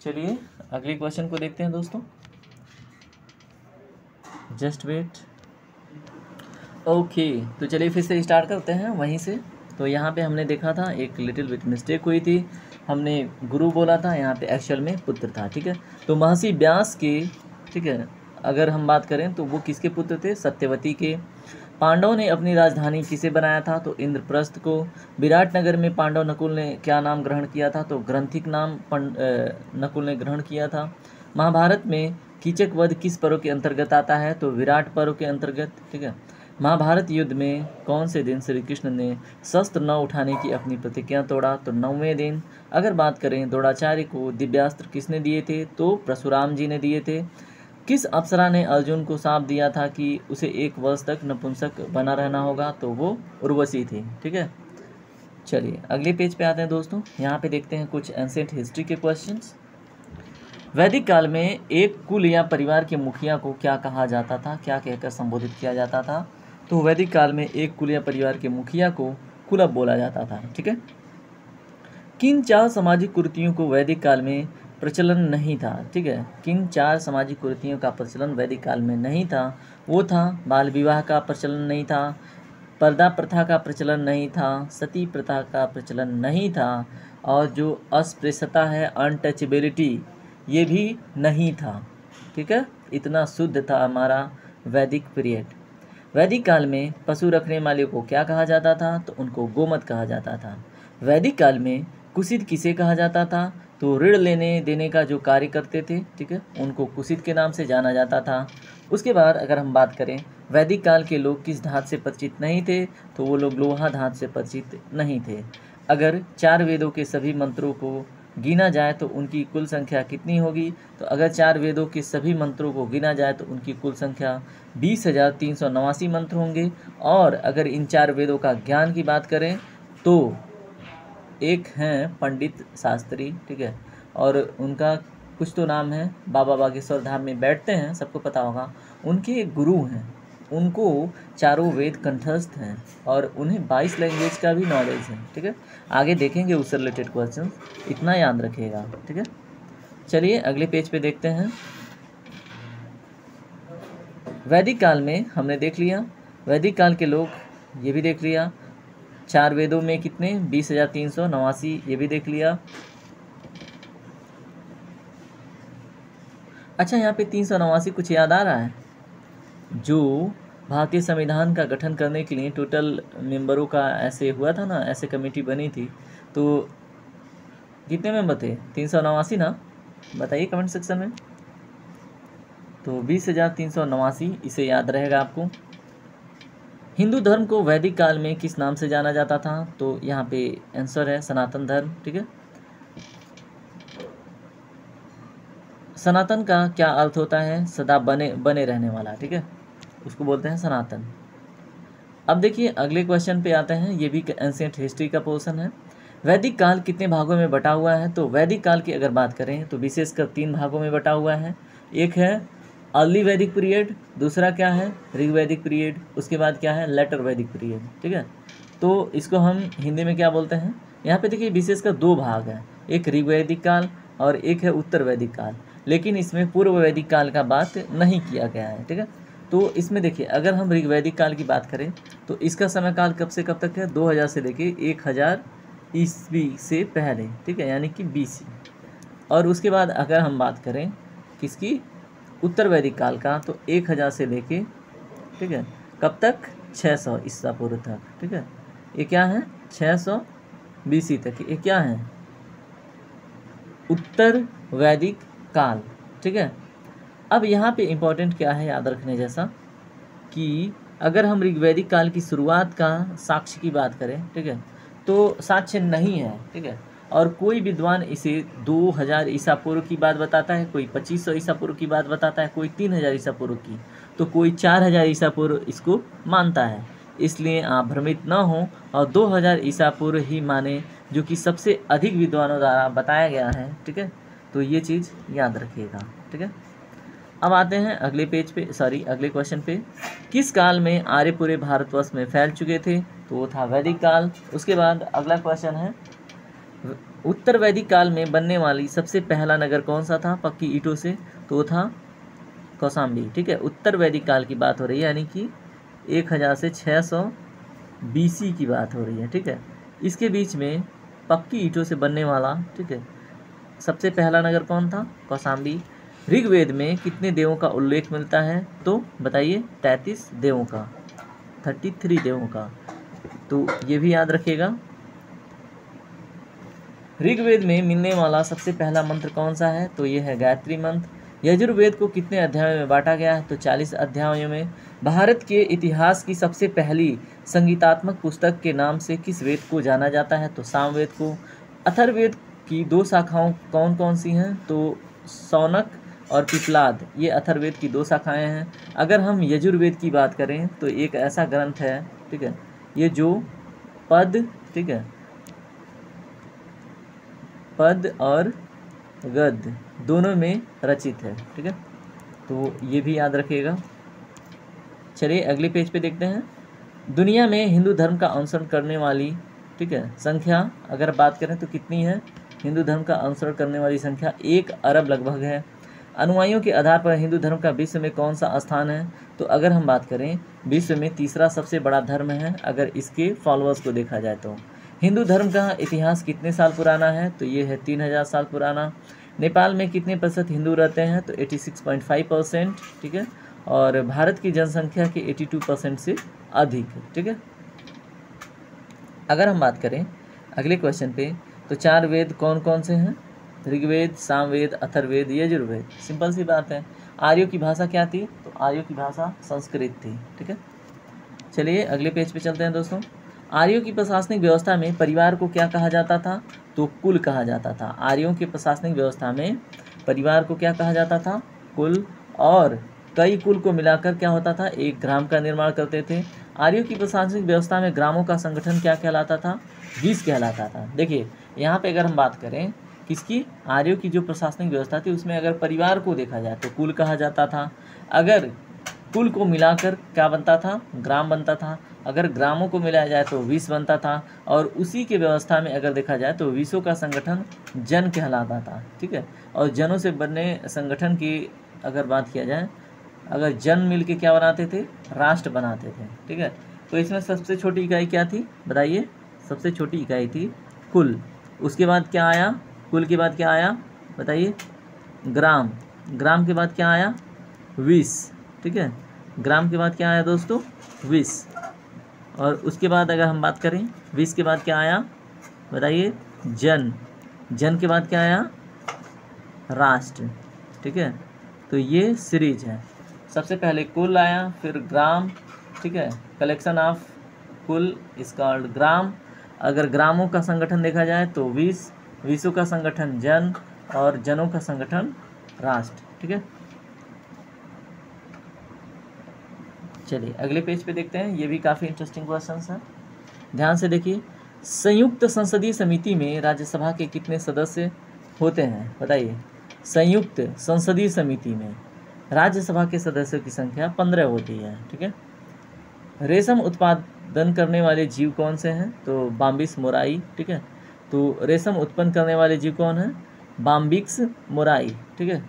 चलिए अगले क्वेश्चन को देखते हैं दोस्तों, जस्ट वेट। ओके, तो चलिए फिर से स्टार्ट करते हैं वहीं से। तो यहाँ पे हमने देखा था एक लिटिल बिट मिस्टेक हुई थी, हमने गुरु बोला था, यहाँ पे एक्चुअल में पुत्र था, ठीक है। तो महर्षि व्यास के, ठीक है, अगर हम बात करें तो वो किसके पुत्र थे? सत्यवती के। पांडवों ने अपनी राजधानी किसे बनाया था? तो इंद्रप्रस्थ को। विराट नगर में पांडव नकुल ने क्या नाम ग्रहण किया था? तो ग्रंथिक नाम नकुल ने ग्रहण किया था। महाभारत में कीचक वध किस पर्व के अंतर्गत आता है? तो विराट पर्व के अंतर्गत, ठीक है। महाभारत युद्ध में कौन से दिन श्री कृष्ण ने शस्त्र न उठाने की अपनी प्रतिज्ञा तोड़ा? तो 9वें दिन। अगर बात करें द्रोणाचार्य को दिव्यास्त्र किसने दिए थे? तो परशुराम जी ने दिए थे। किस अप्सरा ने अर्जुन को शाप दिया था कि उसे 1 वर्ष तक नपुंसक बना रहना होगा? तो वो उर्वशी थी, ठीक है। चलिए अगले पेज पे आते हैं दोस्तों, यहाँ पे देखते हैं कुछ एंशिएंट हिस्ट्री के क्वेश्चंस। वैदिक काल में एक कुल या परिवार के मुखिया को क्या कहा जाता था? क्या कहकर संबोधित किया जाता था? तो वैदिक काल में एक कुल या परिवार के मुखिया को कुलप बोला जाता था, ठीक है। किन 4 सामाजिक कुरीतियों को वैदिक काल में प्रचलन नहीं था? ठीक है, किन 4 सामाजिक कुरीतियों का प्रचलन वैदिक काल में नहीं था? वो था, बाल विवाह का प्रचलन नहीं था, पर्दा प्रथा का प्रचलन नहीं था, सती प्रथा का प्रचलन नहीं था, और जो अस्पृश्यता है, अनटचेबिलिटी, ये भी नहीं था, ठीक है। इतना शुद्ध था हमारा वैदिक पीरियड। वैदिक काल में पशु रखने वाले को क्या कहा जाता था? तो उनको गोमत कहा जाता था। वैदिक काल में कुशित किसे कहा जाता था? तो ऋण लेने देने का जो कार्य करते थे, ठीक है, उनको कुशित के नाम से जाना जाता था। उसके बाद अगर हम बात करें वैदिक काल के लोग किस धातु से परिचित नहीं थे? तो वो लोग लोहा धातु से परिचित नहीं थे। अगर 4 वेदों के सभी मंत्रों को गिना जाए तो उनकी कुल संख्या कितनी होगी? तो अगर 4 वेदों के सभी मंत्रों को गिना जाए तो उनकी कुल संख्या 20,389 मंत्र होंगे। और अगर इन 4 वेदों का ज्ञान की बात करें तो एक हैं पंडित शास्त्री, ठीक है, और उनका कुछ तो नाम है, बाबा बागेश्वर धाम में बैठते हैं, सबको पता होगा। उनके एक गुरु हैं, उनको चारों वेद कंठस्थ हैं और उन्हें 22 लैंग्वेज का भी नॉलेज है, ठीक है। आगे देखेंगे उससे रिलेटेड क्वेश्चन, इतना याद रखिएगा, ठीक है। चलिए अगले पेज पे देखते हैं। वैदिक काल में हमने देख लिया, वैदिक काल के लोग, ये भी देख लिया। 4 वेदों में कितने? 20,389, ये भी देख लिया। अच्छा, यहाँ पे 389 कुछ याद आ रहा है? जो भारतीय संविधान का गठन करने के लिए टोटल मेंबरों का ऐसे हुआ था ना, ऐसे कमेटी बनी थी, तो कितने मेंबर थे? 389 ना, बताइए कमेंट सेक्शन में। तो 20,389, इसे याद रहेगा आपको। हिंदू धर्म को वैदिक काल में किस नाम से जाना जाता था? तो यहाँ पे आंसर है सनातन धर्म, ठीक है। सनातन का क्या अर्थ होता है? सदा बने रहने वाला, ठीक है, उसको बोलते हैं सनातन। अब देखिए अगले क्वेश्चन पे आते हैं, ये भी एंशिएंट हिस्ट्री का पोर्शन है। वैदिक काल कितने भागों में बटा हुआ है? तो वैदिक काल की अगर बात करें तो विशेषकर 3 भागों में बटा हुआ है। एक है अर्ली वैदिक पीरियड, दूसरा क्या है ऋग्वैदिक पीरियड, उसके बाद क्या है लेटर वैदिक पीरियड। ठीक है, तो इसको हम हिंदी में क्या बोलते हैं? यहाँ पे देखिए विशेषकर 2 भाग हैं, एक ऋग्वैदिक काल और एक है उत्तर वैदिक काल, लेकिन इसमें पूर्व वैदिक काल का बात नहीं किया गया है। ठीक है, तो इसमें देखिए अगर हम ऋग्वैदिक काल की बात करें तो इसका समय काल कब से कब तक है? 2000 से लेके 1000 ईस्वी से पहले। ठीक है, यानी कि BC। और उसके बाद अगर हम बात करें किसकी? उत्तर वैदिक काल का, तो 1000 से लेके, ठीक है, कब तक? 600 ईसा पूर्व तक। ठीक है, ये क्या है? 600 BC तक, ये क्या है? उत्तर वैदिक काल। ठीक है, अब यहाँ पे इम्पोर्टेंट क्या है याद रखने जैसा कि अगर हम ऋग्वैदिक काल की शुरुआत का साक्ष्य की बात करें, ठीक है, तो साक्ष्य नहीं है। ठीक है, और कोई विद्वान इसे 2000 ईसा पूर्व की बात बताता है, कोई 2500 ईसा पूर्व की बात बताता है, कोई 3000 ईसा पूर्व की, तो कोई 4000 ईसा पूर्व इसको मानता है। इसलिए आप भ्रमित न हों और 2000 ईसा पूर्व ही माने, जो कि सबसे अधिक विद्वानों द्वारा बताया गया है। ठीक है, तो ये चीज़ याद रखिएगा। ठीक है, अब आते हैं अगले पेज पे, अगले क्वेश्चन पे। किस काल में आर्य पूरे भारतवर्ष में फैल चुके थे? तो वो था वैदिक काल। उसके बाद अगला क्वेश्चन है, उत्तर वैदिक काल में बनने वाली सबसे पहला नगर कौन सा था पक्की ईंटों से? तो वो था कौशाम्बी। ठीक है, उत्तर वैदिक काल की बात हो रही है, यानी कि 1000 से 600 BC की बात हो रही है। ठीक है, इसके बीच में पक्की ईंटों से बनने वाला, ठीक है, सबसे पहला नगर कौन था? कौशाम्बी। ऋग्वेद में कितने देवों का उल्लेख मिलता है? तो बताइए 33 देवों का, 33 देवों का, तो ये भी याद रखिएगा। ऋग्वेद में मिलने वाला सबसे पहला मंत्र कौन सा है? तो ये है गायत्री मंत्र। यजुर्वेद को कितने अध्यायों में बांटा गया है? तो 40 अध्यायों में। भारत के इतिहास की सबसे पहली संगीतात्मक पुस्तक के नाम से किस वेद को जाना जाता है? तो सामवेद को। अथर्ववेद की 2 शाखाओं कौन कौन सी हैं? तो शौनक और पिप्लाद, ये अथर्ववेद की 2 शाखाएं हैं। अगर हम यजुर्वेद की बात करें तो एक ऐसा ग्रंथ है, ठीक है, ये जो पद, ठीक है, पद और गद्य दोनों में रचित है। ठीक है, तो ये भी याद रखिएगा। चलिए अगले पेज पे देखते हैं। दुनिया में हिंदू धर्म का अनुसरण करने वाली, ठीक है, संख्या अगर बात करें तो कितनी है? हिंदू धर्म का अनुसरण करने वाली संख्या 1 अरब लगभग है। अनुयायियों के आधार पर हिंदू धर्म का विश्व में कौन सा स्थान है? तो अगर हम बात करें विश्व में तीसरा सबसे बड़ा धर्म है अगर इसके फॉलोअर्स को देखा जाए तो। हिंदू धर्म का इतिहास कितने साल पुराना है? तो ये है 3000 साल पुराना। नेपाल में कितने % हिंदू रहते हैं? तो 86.5%। ठीक है, और भारत की जनसंख्या के 82% से अधिक। ठीक है, अगर हम बात करें अगले क्वेश्चन पे तो 4 वेद कौन कौन से हैं? ऋग्वेद, सामवेद, अथर्ववेद, यजुर्वेद। सिंपल सी बात है। आर्यों की भाषा क्या थी? तो आर्यों की भाषा संस्कृत थी। ठीक है, चलिए अगले पेज पे चलते हैं दोस्तों। आर्यों की प्रशासनिक व्यवस्था में परिवार को क्या कहा जाता था? तो कुल कहा जाता था। आर्यों की प्रशासनिक व्यवस्था में परिवार को क्या कहा जाता था? कुल। और कई कुल को मिलाकर क्या होता था? एक ग्राम का निर्माण करते थे। आर्यों की प्रशासनिक व्यवस्था में ग्रामों का संगठन क्या कहलाता था? विस कहलाता था। देखिए यहाँ पे अगर हम बात करें किसकी? आर्यों की जो प्रशासनिक व्यवस्था थी उसमें अगर परिवार को देखा जाए तो कुल कहा जाता था। अगर कुल को मिलाकर क्या बनता था? ग्राम बनता था। अगर ग्रामों को मिलाया जाए तो विस बनता था। और उसी के व्यवस्था में अगर देखा जाए तो विसों का संगठन जन कहलाता था। ठीक है, और जनों से बनने संगठन की अगर बात किया जाए, अगर जन मिल के क्या बनाते थे? राष्ट्र बनाते थे। ठीक है, तो इसमें सबसे छोटी इकाई क्या थी बताइए? सबसे छोटी इकाई थी कुल। उसके बाद क्या आया? कुल के बाद क्या आया बताइए? ग्राम। ग्राम के बाद क्या आया? विस। ठीक है, ग्राम के बाद क्या आया दोस्तों? विस। और उसके बाद अगर हम बात करें विस के बाद क्या आया बताइए? जन। जन के बाद क्या आया? राष्ट्र। ठीक है, तो ये सीरीज है। सबसे पहले कुल आया, फिर ग्राम। ठीक है, कलेक्शन ऑफ कुल इज कॉल्ड ग्राम। अगर ग्रामों का संगठन देखा जाए तो विस, विसों का संगठन जन और जनों का संगठन राष्ट्र। ठीक है, चलिए अगले पेज पे देखते हैं, ये भी काफ़ी इंटरेस्टिंग क्वेश्चन है, ध्यान से देखिए। संयुक्त संसदीय समिति में राज्यसभा के कितने सदस्य होते हैं, बताइए। संयुक्त संसदीय समिति में राज्यसभा के सदस्यों की संख्या 15 होती है, ठीक है। रेशम उत्पादन करने वाले जीव कौन से हैं, तो बाम्बिक्स मोराई, ठीक है। तो रेशम उत्पन्न करने वाले जीव कौन है, बाम्बिक्स मोराई, ठीक है।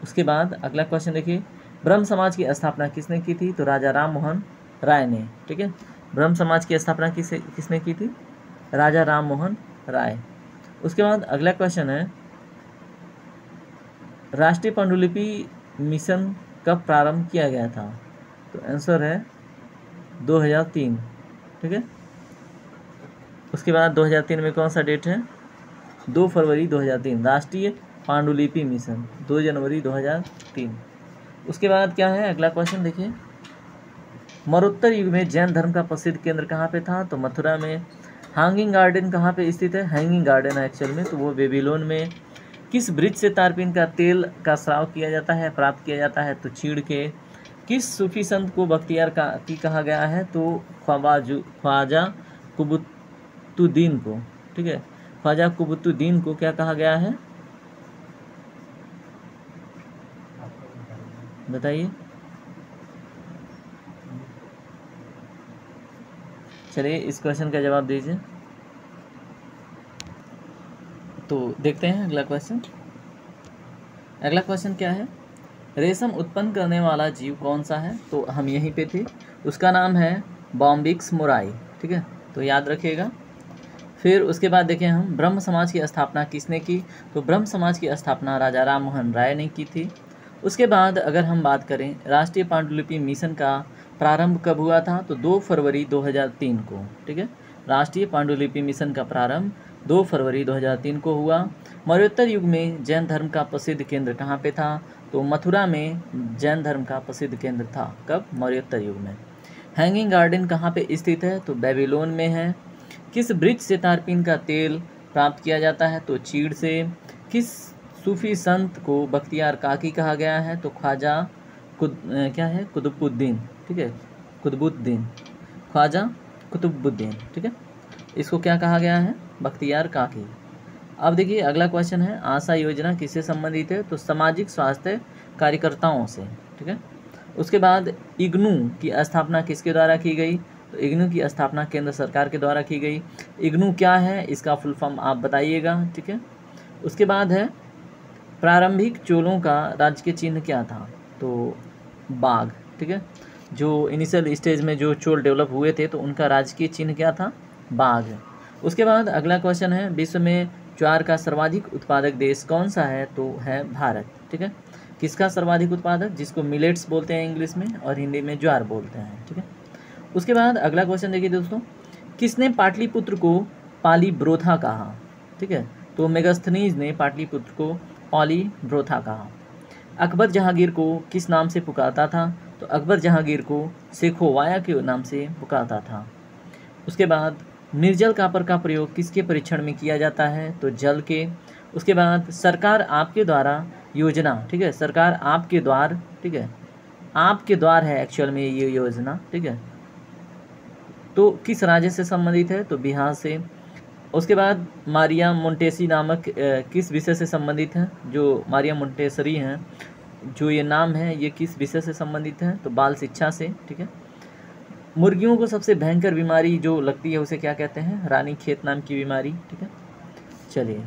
उसके बाद अगला क्वेश्चन देखिए, ब्रह्म समाज की स्थापना किसने की थी, तो राजा राम मोहन राय ने, ठीक है। ब्रह्म समाज की स्थापना किसने की थी, राजा राम मोहन राय। उसके बाद अगला क्वेश्चन है, राष्ट्रीय पांडुलिपि मिशन कब प्रारंभ किया गया था, तो आंसर है 2003, ठीक है। उसके बाद 2003 में कौन सा डेट है, 2 फरवरी 2003, राष्ट्रीय पांडुलिपि मिशन 2 जनवरी 2003। उसके बाद क्या है अगला क्वेश्चन देखिए, मरुत्तर युग में जैन धर्म का प्रसिद्ध केंद्र कहाँ पे था, तो मथुरा में। हैंगिंग गार्डन कहाँ पे स्थित है, हैंगिंग गार्डन है एक्चुअल में, तो वो बेबीलोन में। किस वृक्ष से तारपीन का तेल का स्राव किया जाता है, प्राप्त किया जाता है, तो चीड़ के। किस सूफी संत को बख्तियार की कहा गया है, तो ख्वाजा कुतुबुद्दीन को, ठीक है। ख्वाजा कुतुबुद्दीन को क्या कहा गया है, बताइए। चलिए इस क्वेश्चन का जवाब दीजिए। तो देखते हैं अगला क्वेश्चन। अगला क्वेश्चन क्या है, रेशम उत्पन्न करने वाला जीव कौन सा है, तो हम यहीं पे थे, उसका नाम है बाम्बिक्स मोराई, ठीक है, तो याद रखिएगा। फिर उसके बाद देखें हम, ब्रह्म समाज की स्थापना किसने की, तो ब्रह्म समाज की स्थापना राजा राम मोहन राय ने की थी। उसके बाद अगर हम बात करें, राष्ट्रीय पांडुलिपि मिशन का प्रारंभ कब हुआ था, तो 2 फरवरी 2003 को, ठीक है। राष्ट्रीय पांडुलिपि मिशन का प्रारंभ 2 फरवरी 2003 को हुआ। मौर्योत्तर युग में जैन धर्म का प्रसिद्ध केंद्र कहाँ पे था, तो मथुरा में जैन धर्म का प्रसिद्ध केंद्र था, कब, मौर्योत्तर युग में। हैंगिंग गार्डन कहाँ पे स्थित है, तो बेबीलोन में है। किस वृक्ष से तारपीन का तेल प्राप्त किया जाता है, तो चीड़ से। किस सूफी संत को बख्तियार काकी कहा गया है, तो ख्वाजा क्या है, कुतुबुद्दीन, ठीक है, कुतुबुद्दीन, ख्वाजा कुतुबुद्दीन, ठीक है। इसको क्या कहा गया है, बख्तियार काकी। अब देखिए अगला क्वेश्चन है, आशा योजना किससे संबंधित है, तो सामाजिक स्वास्थ्य कार्यकर्ताओं से, ठीक है। उसके बाद इग्नू की स्थापना किसके द्वारा की गई, तो इग्नू की स्थापना केंद्र सरकार के द्वारा की गई। इग्नू क्या है, इसका फुल फॉर्म आप बताइएगा, ठीक है। उसके बाद है, प्रारंभिक चोलों का राजकीय चिन्ह क्या था, तो बाघ, ठीक है। जो इनिशियल स्टेज में जो चोल डेवलप हुए थे, तो उनका राजकीय चिन्ह क्या था, बाघ। उसके बाद अगला क्वेश्चन है, विश्व में ज्वार का सर्वाधिक उत्पादक देश कौन सा है, तो है भारत, ठीक है। किसका सर्वाधिक उत्पादक, जिसको मिलेट्स बोलते हैं इंग्लिश में, और हिंदी में ज्वार बोलते हैं, ठीक है। उसके बाद अगला क्वेश्चन देखिए दोस्तों, किसने पाटलिपुत्र को पालीब्रोथा कहा, ठीक है, तो मेगास्थनीज ने पाटलिपुत्र को पालीब्रोथा कहा। अकबर जहांगीर को किस नाम से पुकारता था, तो अकबर जहांगीर को शेखोवाया के नाम से पुकारता था। उसके बाद निर्जल कापर का प्रयोग किसके परीक्षण में किया जाता है, तो जल के। उसके बाद सरकार आपके द्वारा योजना, ठीक है, सरकार आपके द्वार, ठीक है, आपके द्वार है एक्चुअल में ये योजना, ठीक है, तो किस राज्य से संबंधित है, तो बिहार से। उसके बाद मारिया मोंटेसी नामक किस विषय से संबंधित है, जो मारिया मोंटेसरी हैं, जो ये नाम है ये किस विषय से संबंधित है, तो बाल शिक्षा से, ठीक है। मुर्गियों को सबसे भयंकर बीमारी जो लगती है उसे क्या कहते हैं, रानीखेत नाम की बीमारी, ठीक है। चलिए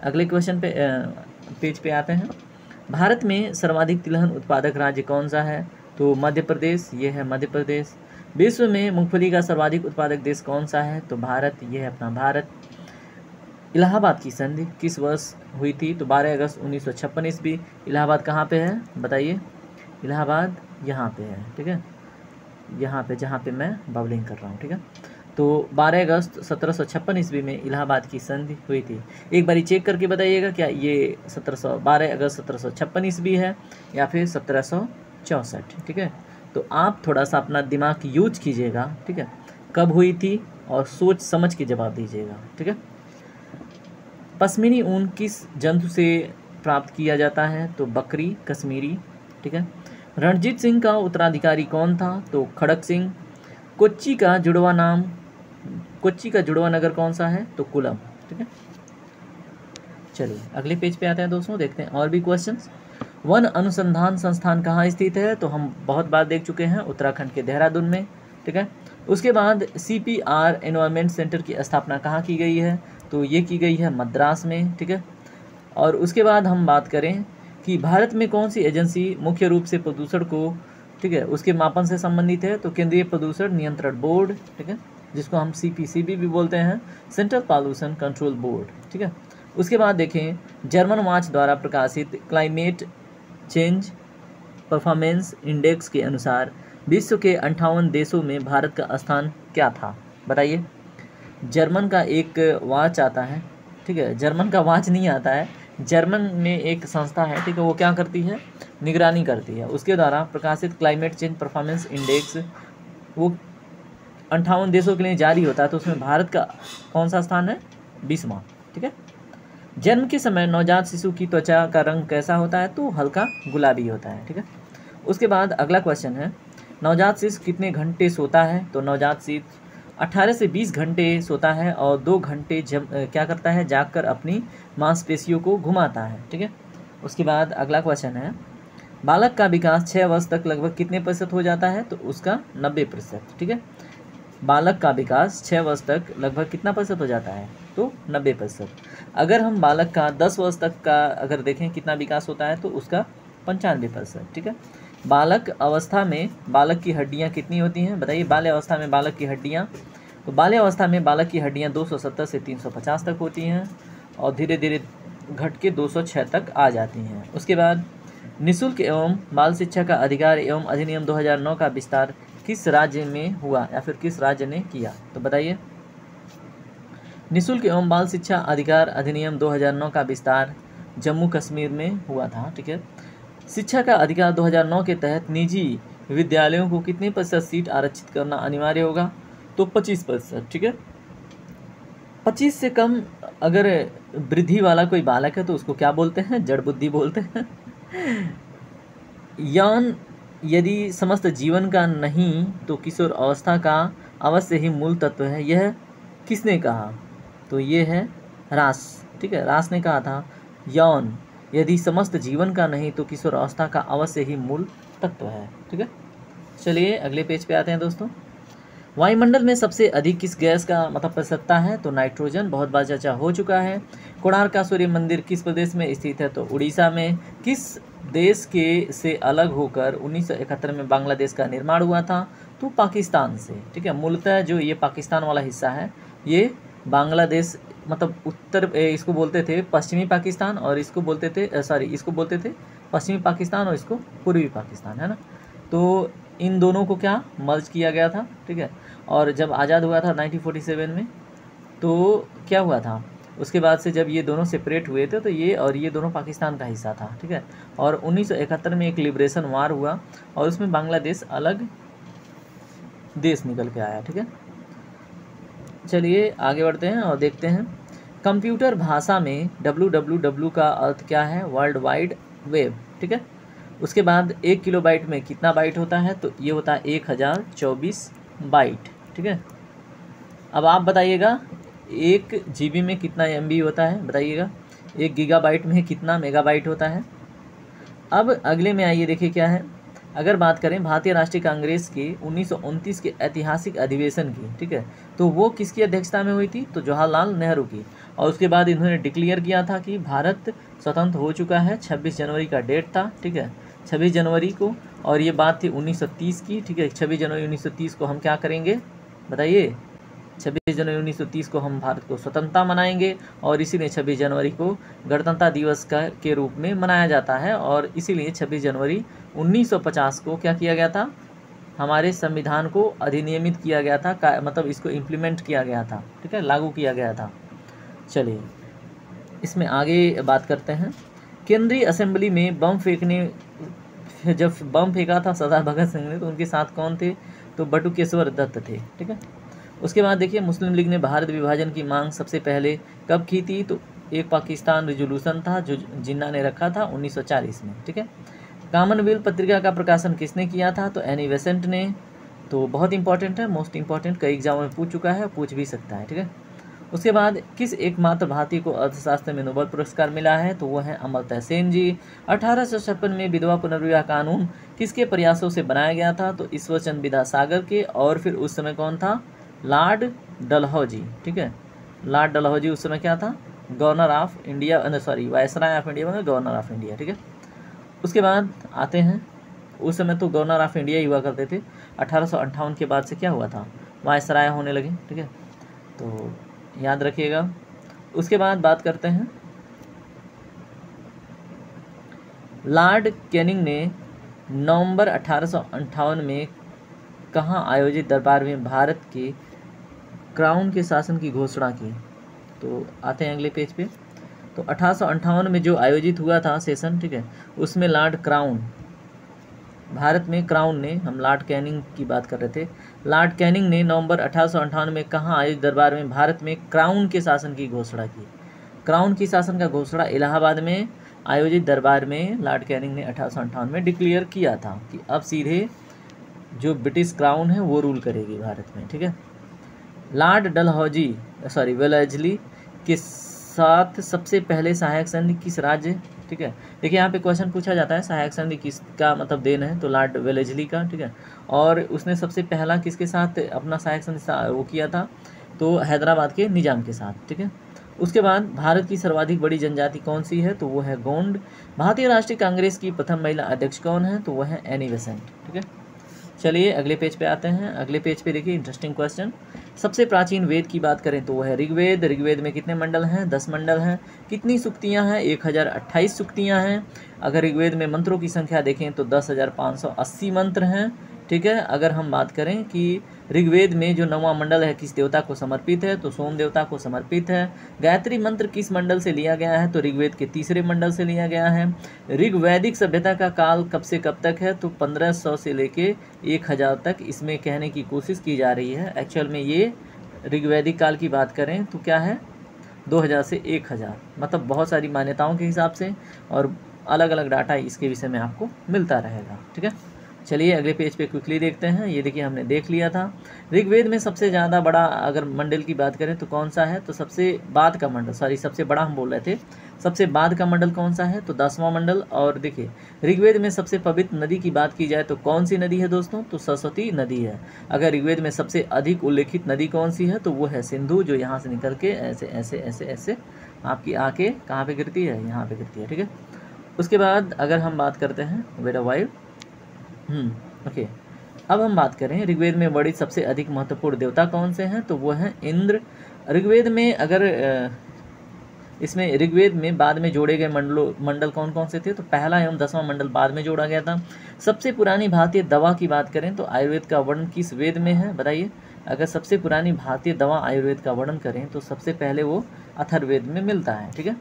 अगले क्वेश्चन पे पेज पे आते हैं। भारत में सर्वाधिक तिलहन उत्पादक राज्य कौन सा है, तो मध्य प्रदेश, ये है मध्य प्रदेश। विश्व में मूंगफली का सर्वाधिक उत्पादक देश कौन सा है, तो भारत, ये है अपना भारत। इलाहाबाद की संधि किस वर्ष हुई थी, तो 12 अगस्त 1956 ईस्वी। इलाहाबाद कहाँ पे है, बताइए। इलाहाबाद यहाँ पे है, ठीक है, यहाँ पे जहाँ पे मैं बबलिंग कर रहा हूँ, ठीक है। तो 12 अगस्त 1756 ईस्वी में इलाहाबाद की संधि हुई थी। एक बारी चेक करके बताइएगा क्या ये 12 अगस्त 1756 ईस्वी है या फिर 1764, ठीक है। तो आप थोड़ा सा अपना दिमाग यूज कीजिएगा, ठीक है, कब हुई थी और सोच समझ के जवाब दीजिएगा, ठीक है। पश्मीनी ऊन किस जंतु से प्राप्त किया जाता है, तो बकरी, कश्मीरी, ठीक है। रणजीत सिंह का उत्तराधिकारी कौन था? तो खड़क सिंह। कोच्चि का जुड़वा नगर कौन सा है? तो कुलम। ठीक है, चलिए अगले पेज पे आते हैं दोस्तों, देखते हैं और भी क्वेश्चंस। वन अनुसंधान संस्थान कहाँ स्थित है? तो हम बहुत बार देख चुके हैं, उत्तराखंड के देहरादून में। ठीक है, उसके बाद CPR एनवायरमेंट सेंटर की स्थापना कहाँ की गई है? तो ये की गई है मद्रास में। ठीक है, और उसके बाद हम बात करें कि भारत में कौन सी एजेंसी मुख्य रूप से प्रदूषण को, ठीक है, उसके मापन से संबंधित है? तो केंद्रीय प्रदूषण नियंत्रण बोर्ड। ठीक है, जिसको हम CPCB भी बोलते हैं, सेंट्रल पॉल्यूशन कंट्रोल बोर्ड। ठीक है, उसके बाद देखें, जर्मन वॉच द्वारा प्रकाशित क्लाइमेट चेंज परफॉर्मेंस इंडेक्स के अनुसार विश्व के 58 देशों में भारत का स्थान क्या था? बताइए। जर्मन का एक वॉच आता है, ठीक है, जर्मन का वॉच नहीं आता है, जर्मन में एक संस्था है, ठीक है, वो क्या करती है? निगरानी करती है। उसके द्वारा प्रकाशित क्लाइमेट चेंज परफॉर्मेंस इंडेक्स वो 58 देशों के लिए जारी होता है, तो उसमें भारत का कौन सा स्थान है? 20वां। ठीक है, जन्म के समय नवजात शिशु की त्वचा का रंग कैसा होता है? तो हल्का गुलाबी होता है। ठीक है, उसके बाद अगला क्वेश्चन है, नवजात शिशु कितने घंटे सोता है? तो नवजात शिशु 18 से 20 घंटे सोता है और 2 घंटे क्या करता है? जागकर अपनी मांसपेशियों को घुमाता है। ठीक है, उसके बाद अगला क्वेश्चन है, बालक का विकास 6 वर्ष तक लगभग कितने प्रतिशत हो जाता है? तो उसका 90%। ठीक है, बालक का विकास 6 वर्ष तक लगभग कितना प्रतिशत हो जाता है? तो 90%। अगर हम बालक का 10 वर्ष तक का अगर देखें कितना विकास होता है, तो उसका 95%। ठीक है, बालक अवस्था में बालक की हड्डियां कितनी होती हैं? बताइए। बाल्य अवस्था में बालक की हड्डियां, तो बाल्य अवस्था में बालक की हड्डियां 270 से 350 तक होती हैं और धीरे धीरे घट के 206 तक आ जाती हैं। उसके बाद निःशुल्क एवं बाल शिक्षा का अधिकार एवं अधिनियम 2009 का विस्तार किस राज्य में हुआ या फिर किस राज्य ने किया? तो बताइए। निःशुल्क एवं बाल शिक्षा अधिकार अधिनियम 2009 का विस्तार जम्मू कश्मीर में हुआ था। ठीक है, शिक्षा का अधिकार 2009 के तहत निजी विद्यालयों को कितने प्रतिशत सीट आरक्षित करना अनिवार्य होगा? तो 25%। ठीक है, 25 से कम अगर वृद्धि वाला कोई बालक है तो उसको क्या बोलते हैं? जड़ बुद्धि बोलते हैं। यौन यदि समस्त जीवन का नहीं तो किशोर अवस्था का अवश्य ही मूल तत्व है, यह किसने कहा? तो ये है रास। ठीक है, रास ने कहा था यौन यदि समस्त जीवन का नहीं तो किशोर अवस्था का अवश्य ही मूल तत्व है। ठीक है, चलिए अगले पेज पे आते हैं दोस्तों। वायुमंडल में सबसे अधिक किस गैस का मतलब प्रतिशतता है? तो नाइट्रोजन। बहुत बार चर्चा हो चुका है। कोणार्क का सूर्य मंदिर किस प्रदेश में स्थित है? तो उड़ीसा में। किस देश के से अलग होकर 1971 में बांग्लादेश का निर्माण हुआ था? तो पाकिस्तान से। ठीक है, मूलतः जो ये पाकिस्तान वाला हिस्सा है ये बांग्लादेश मतलब इसको बोलते थे पश्चिमी पाकिस्तान और इसको बोलते थे इसको बोलते थे पश्चिमी पाकिस्तान और इसको पूर्वी पाकिस्तान, है ना। तो इन दोनों को क्या मर्ज किया गया था। ठीक है, और जब आज़ाद हुआ था 1947 में तो क्या हुआ था, उसके बाद से जब ये दोनों सेपरेट हुए थे तो ये दोनों पाकिस्तान का हिस्सा था। ठीक है, और 1971 में एक लिबरेशन वार हुआ और उसमें बांग्लादेश अलग देश निकल के आया। ठीक है, चलिए आगे बढ़ते हैं और देखते हैं कंप्यूटर भाषा में www का अर्थ क्या है? World wide web. ठीक है, उसके बाद 1 किलोबाइट में कितना बाइट होता है? तो ये होता है 1024 बाइट। ठीक है, अब आप बताइएगा 1 GB में कितना MB होता है? बताइएगा 1 गीगाबाइट में कितना मेगाबाइट होता है? अब अगले में आइए, देखिए क्या है। अगर बात करें भारतीय राष्ट्रीय कांग्रेस के 1929 के ऐतिहासिक अधिवेशन की, ठीक है, तो वो किसकी अध्यक्षता में हुई थी? तो जवाहरलाल नेहरू की। और उसके बाद इन्होंने डिक्लेयर किया था कि भारत स्वतंत्र हो चुका है। 26 जनवरी का डेट था। ठीक है, 26 जनवरी को, और ये बात थी 1930 की। ठीक है, 26 जनवरी 1930 को हम क्या करेंगे? बताइए। 26 जनवरी 1930 को हम भारत को स्वतंत्रता मनाएंगे और इसीलिए 26 जनवरी को गणतंत्रता दिवस के रूप में मनाया जाता है। और इसीलिए 26 जनवरी 1950 को क्या किया गया था? हमारे संविधान को अधिनियमित किया गया था, मतलब इसको इम्प्लीमेंट किया गया था। ठीक है, लागू किया गया था। चलिए इसमें आगे बात करते हैं। केंद्रीय असेंबली में जब बम फेंका था सरदार भगत सिंह ने, तो उनके साथ कौन थे? तो बटुकेश्वर दत्त थे। ठीक है, उसके बाद देखिए मुस्लिम लीग ने भारत विभाजन की मांग सबसे पहले कब की थी? तो एक पाकिस्तान रिजोल्यूशन था जो जिन्ना ने रखा था 1940 में। ठीक है, कॉमनवेल्थ पत्रिका का प्रकाशन किसने किया था? तो एनी बेसेंट ने। तो बहुत इंपॉर्टेंट है, मोस्ट इंपॉर्टेंट, कई एग्जाम में पूछ चुका है, पूछ भी सकता है, ठीक है। उसके बाद किस एकमात्र भारतीय को अर्थशास्त्र में नोबेल पुरस्कार मिला है? तो वो है अमर्त्य सेन जी। 1856 में विधवा पुनर्विवाह कानून किसके प्रयासों से बनाया गया था? तो ईश्वरचंद विद्यासागर के। और फिर उस समय कौन था? लॉर्ड डलहौजी, ठीक है। लॉर्ड डलहौजी उस समय क्या था? Governor of India, sorry viceroy of India में गवर्नर ऑफ इंडिया, ठीक है। उसके बाद आते हैं, उस समय तो गवर्नर ऑफ इंडिया ही हुआ करते थे। 1858 के बाद से क्या हुआ था? वायसराय होने लगे, ठीक है, तो याद रखिएगा। उसके बाद बात करते हैं, लॉर्ड कैनिंग ने नवंबर 1858 में कहाँ आयोजित दरबार में भारत के क्राउन के शासन की घोषणा की? तो आते हैं अगले पेज पे। तो 1858 में जो आयोजित हुआ था सेशन, ठीक है, उसमें लॉर्ड क्राउन, भारत में क्राउन ने, हम लॉर्ड कैनिंग की बात कर रहे थे, लॉर्ड कैनिंग ने नवंबर 1858 में कहाँ आयोजित दरबार में भारत में क्राउन के शासन की घोषणा की? क्राउन की शासन का घोषणा इलाहाबाद में आयोजित दरबार में लॉर्ड कैनिंग ने 1858 में डिक्लेयर किया था कि अब सीधे जो ब्रिटिश क्राउन है वो रूल करेगी भारत में, ठीक है। लॉर्ड डलहौजी, सॉरी वेलेस्ली के साथ सबसे पहले सहायक संधि किस राज्य, ठीक है। देखिए यहाँ पे क्वेश्चन पूछा जाता है सहायक संधि किसका मतलब देन है, तो लॉर्ड वेलेस्ली का, ठीक है। और उसने सबसे पहला किसके साथ अपना सहायक संधि वो किया था? तो हैदराबाद के निजाम के साथ, ठीक है। उसके बाद भारत की सर्वाधिक बड़ी जनजाति कौन सी है? तो वो है गोंड। भारतीय राष्ट्रीय कांग्रेस की प्रथम महिला अध्यक्ष कौन है? तो वो है एनी बेसेंट, ठीक है। चलिए अगले पेज पे आते हैं। अगले पेज पे देखिए इंटरेस्टिंग क्वेश्चन, सबसे प्राचीन वेद की बात करें तो वो है ऋग्वेद। ऋग्वेद में कितने मंडल हैं? 10 मंडल हैं। कितनी सूक्तियाँ हैं? 1028 सूक्तियाँ हैं। अगर ऋग्वेद में मंत्रों की संख्या देखें तो 10,580 मंत्र हैं, ठीक है। अगर हम बात करें कि ऋग्वेद में जो 9वां मंडल है किस देवता को समर्पित है? तो सोम देवता को समर्पित है। गायत्री मंत्र किस मंडल से लिया गया है? तो ऋग्वेद के 3रे मंडल से लिया गया है। ऋग्वैदिक सभ्यता का काल कब से कब तक है? तो 1500 से लेके 1000 तक इसमें कहने की कोशिश की जा रही है। एक्चुअल में ये ऋग्वैदिक काल की बात करें तो क्या है? 2000 से 1000, मतलब बहुत सारी मान्यताओं के हिसाब से और अलग अलग डाटा इसके विषय में आपको मिलता रहेगा, ठीक है। चलिए अगले पेज पे क्विकली देखते हैं। ये देखिए हमने देख लिया था ऋग्वेद में सबसे ज़्यादा बड़ा अगर मंडल की बात करें तो कौन सा है? तो सबसे बाद का मंडल, सॉरी सबसे बड़ा हम बोल रहे थे, सबसे बाद का मंडल कौन सा है? तो 10वां मंडल। और देखिए ऋग्वेद में सबसे पवित्र नदी की बात की जाए तो कौन सी नदी है दोस्तों? तो सरस्वती नदी है। अगर ऋग्वेद में सबसे अधिक उल्लेखित नदी कौन सी है? तो वो है सिंधु, जो यहाँ से निकल के ऐसे ऐसे ऐसे ऐसे आपकी आके कहाँ पे गिरती है? यहाँ पे गिरती है, ठीक है। उसके बाद अगर हम बात करते हैं वेट अ वाइल, ओके, अब हम बात करें ऋग्वेद में वर्णित सबसे अधिक महत्वपूर्ण देवता कौन से हैं? तो वो हैं इंद्र। ऋग्वेद में अगर इसमें ऋग्वेद में बाद में जोड़े गए मंडल कौन कौन से थे? तो पहला एवं 10वां मंडल बाद में जोड़ा गया था। सबसे पुरानी भारतीय दवा की बात करें तो आयुर्वेद का वर्णन किस वेद में है? बताइए। अगर सबसे पुरानी भारतीय दवा आयुर्वेद का वर्णन करें तो सबसे पहले वो अथर्ववेद में मिलता है, ठीक है।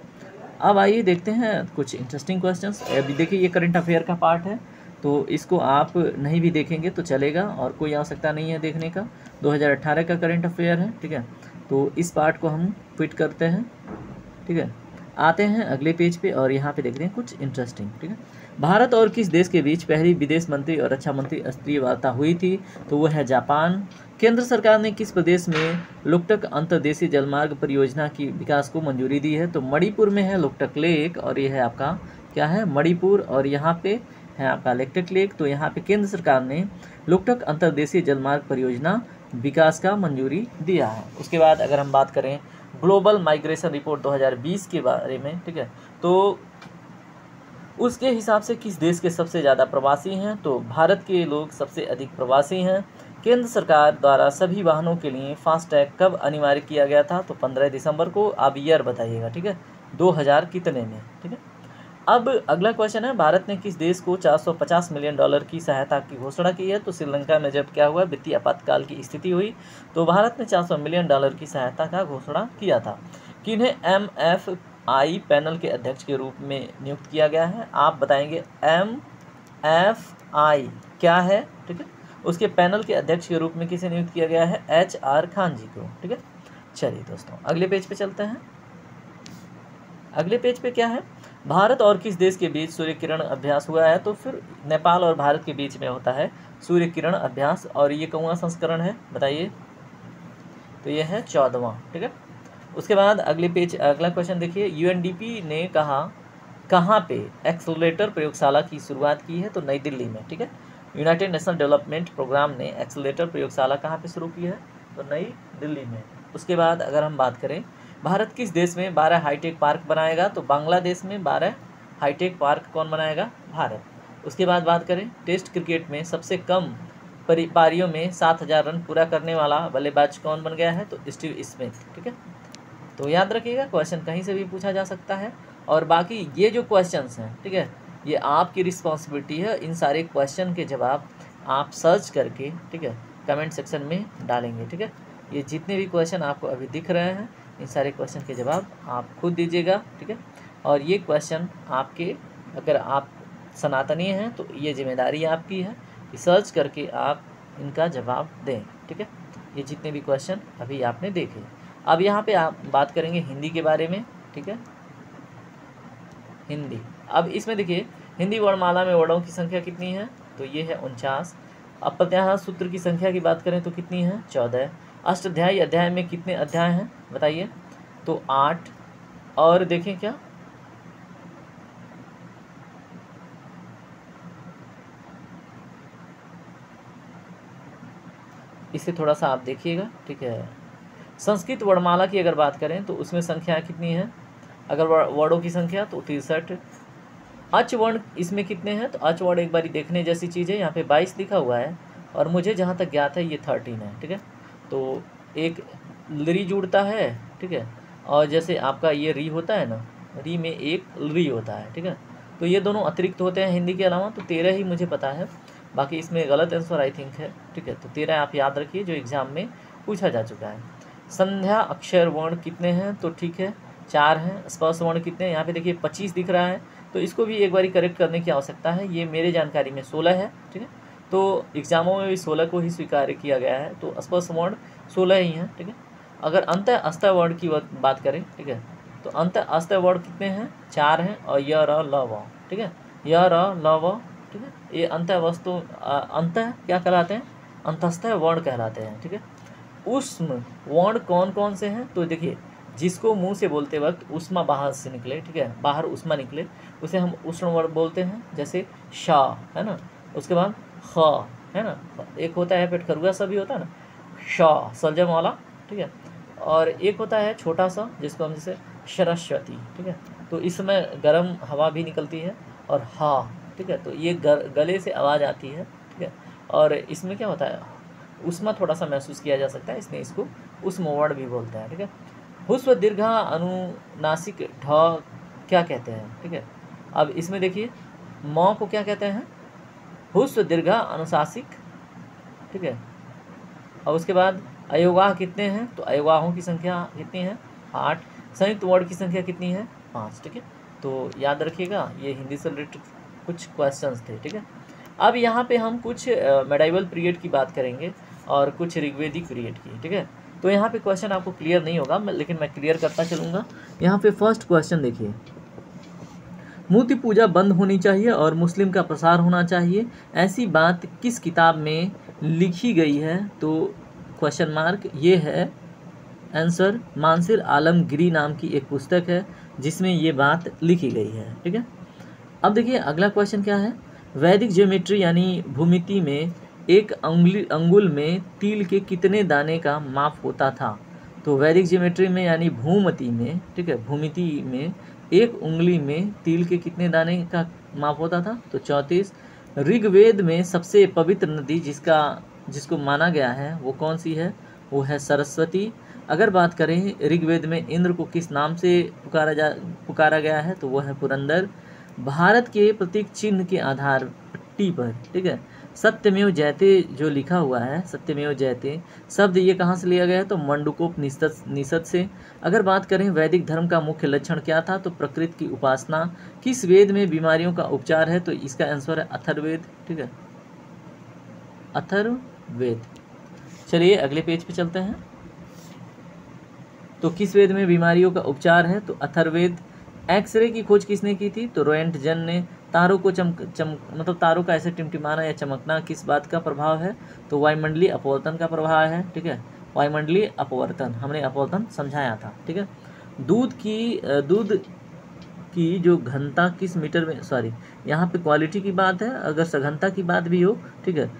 अब आइए देखते हैं कुछ इंटरेस्टिंग क्वेश्चंस। अभी देखिए ये करंट अफेयर का पार्ट है, तो इसको आप नहीं भी देखेंगे तो चलेगा और कोई आवश्यकता नहीं है देखने का। 2018 का करंट अफेयर है, ठीक है। तो इस पार्ट को हम क्विट करते हैं, ठीक है। आते हैं अगले पेज पे और यहाँ पे देखते हैं कुछ इंटरेस्टिंग, ठीक है। भारत और किस देश के बीच पहली विदेश मंत्री और रक्षा मंत्री स्तरीय वार्ता हुई थी? तो वो है जापान। केंद्र सरकार ने किस प्रदेश में लोकटक अंतर्देशीय जलमार्ग परियोजना की विकास को मंजूरी दी है? तो मणिपुर में है लोकटक लेक, और ये है आपका क्या है? मणिपुर। और यहाँ पे है आपका लोकटक लेक। तो यहाँ पे केंद्र सरकार ने लोकटक अंतर्देशीय जलमार्ग परियोजना विकास का मंजूरी दिया है। उसके बाद अगर हम बात करें ग्लोबल माइग्रेशन रिपोर्ट 2020 के बारे में, ठीक है, तो उसके हिसाब से किस देश के सबसे ज़्यादा प्रवासी हैं? तो भारत के लोग सबसे अधिक प्रवासी हैं। केंद्र सरकार द्वारा सभी वाहनों के लिए फास्टैग कब अनिवार्य किया गया था? तो 15 दिसंबर को। आप ईयर बताइएगा, ठीक है, 2000 कितने में, ठीक है। अब अगला क्वेश्चन है, भारत ने किस देश को $450 मिलियन की सहायता की घोषणा की है? तो श्रीलंका में जब क्या हुआ? वित्तीय आपातकाल की स्थिति हुई तो भारत ने $400 मिलियन की सहायता का घोषणा किया था। किन्हें MFI पैनल के अध्यक्ष के रूप में नियुक्त किया गया है? आप बताएंगे MFI क्या है, ठीक है। उसके पैनल के अध्यक्ष के रूप में किसे नियुक्त किया गया है? HR खान जी को, ठीक है। चलिए दोस्तों अगले पेज पे चलते हैं। अगले पेज पे क्या है? भारत और किस देश के बीच सूर्य किरण अभ्यास हुआ है? तो फिर नेपाल और भारत के बीच में होता है सूर्य किरण अभ्यास। और ये कौन सा संस्करण है बताइए? तो ये है 14वां। ठीक है। उसके बाद अगला क्वेश्चन देखिए, यूएनडीपी ने कहाँ पे एक्सेलरेटर प्रयोगशाला की शुरुआत की है? तो नई दिल्ली में। ठीक है। यूनाइटेड नेशनल डेवलपमेंट प्रोग्राम ने एक्सेलरेटर प्रयोगशाला कहाँ पे शुरू की है? तो नई दिल्ली में। उसके बाद अगर हम बात करें, भारत किस देश में 12 हाईटेक पार्क बनाएगा? तो बांग्लादेश में 12 हाईटेक पार्क कौन बनाएगा? भारत। उसके बाद बात करें, टेस्ट क्रिकेट में सबसे कम पारियों में 7000 रन पूरा करने वाला बल्लेबाज कौन बन गया है? तो स्टीव स्मिथ। ठीक है। तो याद रखिएगा, क्वेश्चन कहीं से भी पूछा जा सकता है। और बाकी ये जो क्वेश्चंस हैं, ठीक है, ये आपकी रिस्पॉन्सिबिलिटी है। इन सारे क्वेश्चन के जवाब आप सर्च करके, ठीक है, कमेंट सेक्शन में डालेंगे। ठीक है। ये जितने भी क्वेश्चन आपको अभी दिख रहे हैं, इन सारे क्वेश्चन के जवाब आप खुद दीजिएगा। ठीक है। और ये क्वेश्चन आपके, अगर आप सनातनी हैं तो ये जिम्मेदारी आपकी है कि सर्च करके आप इनका जवाब दें। ठीक है। ये जितने भी क्वेश्चन अभी आपने देखे। अब यहाँ पे आप बात करेंगे हिंदी के बारे में। ठीक है। हिंदी, अब इसमें देखिए, हिंदी वर्णमाला में वर्णों की संख्या कितनी है? तो ये है 49। अब प्रत्याहार सूत्र की संख्या की बात करें तो कितनी है? 14। अष्टाध्यायी अध्याय में कितने अध्याय हैं बताइए? तो 8। और देखें क्या, इसे थोड़ा सा आप देखिएगा। ठीक है। संस्कृत वर्णमाला की अगर बात करें तो उसमें संख्या कितनी है? अगर वर्णों की संख्या तो 63। अच वर्ण इसमें कितने हैं? तो अच वर्ण एक बारी देखने जैसी चीज़ है। यहाँ पे 22 लिखा हुआ है और मुझे जहाँ तक ज्ञात है ये 13 है। ठीक है। तो एक री जुड़ता है। ठीक है। और जैसे आपका ये री होता है ना, री में एक री होता है। ठीक है। तो ये दोनों अतिरिक्त होते हैं हिंदी के अलावा। तो 13 ही मुझे पता है, बाकी इसमें गलत आंसर आई थिंक है। ठीक है। तो 13 आप याद रखिए, जो एग्जाम में पूछा जा चुका है। संध्या अक्षर वर्ण कितने हैं? तो ठीक है, 4 हैं। स्पर्श वर्ण कितने हैं? यहाँ पे देखिए 25 दिख रहा है, तो इसको भी एक बारी करेक्ट करने की आवश्यकता है। ये मेरे जानकारी में 16 है। ठीक है। तो एग्जामों में भी 16 को ही स्वीकार किया गया है। तो स्पर्श वर्ण 16 ही हैं। ठीक है। अगर अंत अस्थ वर्ण की बात करें, ठीक है, तो अंत अस्थ वर्ण कितने हैं? 4 हैं। और य र ल व। ठीक है। य र ल व। ठीक है। ये अंत वस्तु अंत क्या कहलाते हैं? अंतस्थ वर्ण कहलाते हैं। ठीक है। उष्म वर्ण कौन कौन से हैं? तो देखिए, जिसको मुंह से बोलते वक्त उष्मा बाहर से निकले, ठीक है, बाहर उष्मा निकले, उसे हम उष्ण वर्ण बोलते हैं। जैसे शा है ना, उसके बाद ख है ना, एक होता है पेट खरुआ सा भी होता है ना, शा सलजम वाला। ठीक है। और एक होता है छोटा सा जिसको हम जैसे सरस्वती। ठीक है। तो इसमें गर्म हवा भी निकलती है। और हा, ठीक है, तो ये गले से आवाज़ आती है। ठीक है। और इसमें क्या होता है, उष्मा थोड़ा सा महसूस किया जा सकता है, इसलिए इसको उष्म वर्ण भी बोलते हैं। ठीक है। हुस्व दीर्घा अनुनासिक ढ क्या कहते हैं? ठीक है। अब इसमें देखिए, म को क्या कहते हैं? हुस्व दीर्घा अनुशासिक। ठीक है। और उसके बाद अयोगाह कितने हैं? तो अयोगाहों की संख्या कितनी है? 8। संयुक्त वर्ण की संख्या कितनी है? 5। ठीक है। तो याद रखिएगा, ये हिंदी से रिलेटेड कुछ क्वेश्चंस थे। ठीक है। अब यहाँ पे हम कुछ मेडाइवल पीरियड की बात करेंगे और कुछ ऋग्वेदिक पीरियड की। ठीक है। तो यहाँ पे क्वेश्चन आपको क्लियर नहीं होगा, लेकिन मैं क्लियर करता चलूँगा। यहाँ पे फर्स्ट क्वेश्चन देखिए, मूर्ति पूजा बंद होनी चाहिए और मुस्लिम का प्रसार होना चाहिए, ऐसी बात किस किताब में लिखी गई है? तो क्वेश्चन मार्क, ये है आंसर मानसिर आलमगिरी नाम की एक पुस्तक है जिसमें ये बात लिखी गई है। ठीक है। अब देखिए अगला क्वेश्चन क्या है, वैदिक ज्योमेट्री यानी भूमिति में एक अंगुल में तिल के कितने दाने का माप होता था? तो वैदिक ज्योमेट्री में यानी भूमति में, ठीक है, भूमिति में एक उंगली में तिल के कितने दाने का माप होता था? तो 34। ऋग्वेद में सबसे पवित्र नदी जिसको माना गया है वो कौन सी है? वो है सरस्वती। अगर बात करें ऋग्वेद में इंद्र को किस नाम से पुकारा गया है? तो वो है पुरंदर। भारत के प्रतीक चिन्ह के आधार पट्टी पर, ठीक है, सत्यमेव जयते जो लिखा हुआ है, सत्यमेव जयते शब्द ये कहाँ से लिया गया है? तो मंडूकोपनिषद से। अगर बात करें वैदिक धर्म का मुख्य लक्षण क्या था? तो प्रकृति की उपासना। किस वेद में बीमारियों का उपचार है? तो इसका आंसर है अथर्ववेद। ठीक है, अथर्ववेद। चलिए अगले पेज पे चलते हैं। तो किस वेद में बीमारियों का उपचार है? तो अथर्ववेद। एक्सरे की खोज किसने की थी? तो रोएंटजन ने। तारों को मतलब तारों का ऐसे टिमटिमाना या चमकना किस बात का प्रभाव है? तो वायुमंडलीय अपवर्तन का प्रभाव है। ठीक है, वायुमंडलीय अपवर्तन, हमने अपवर्तन समझाया था। ठीक है, दूध की जो घनता किस मीटर में, सॉरी यहाँ पे क्वालिटी की बात है, अगर सघनता की बात भी हो, ठीक है,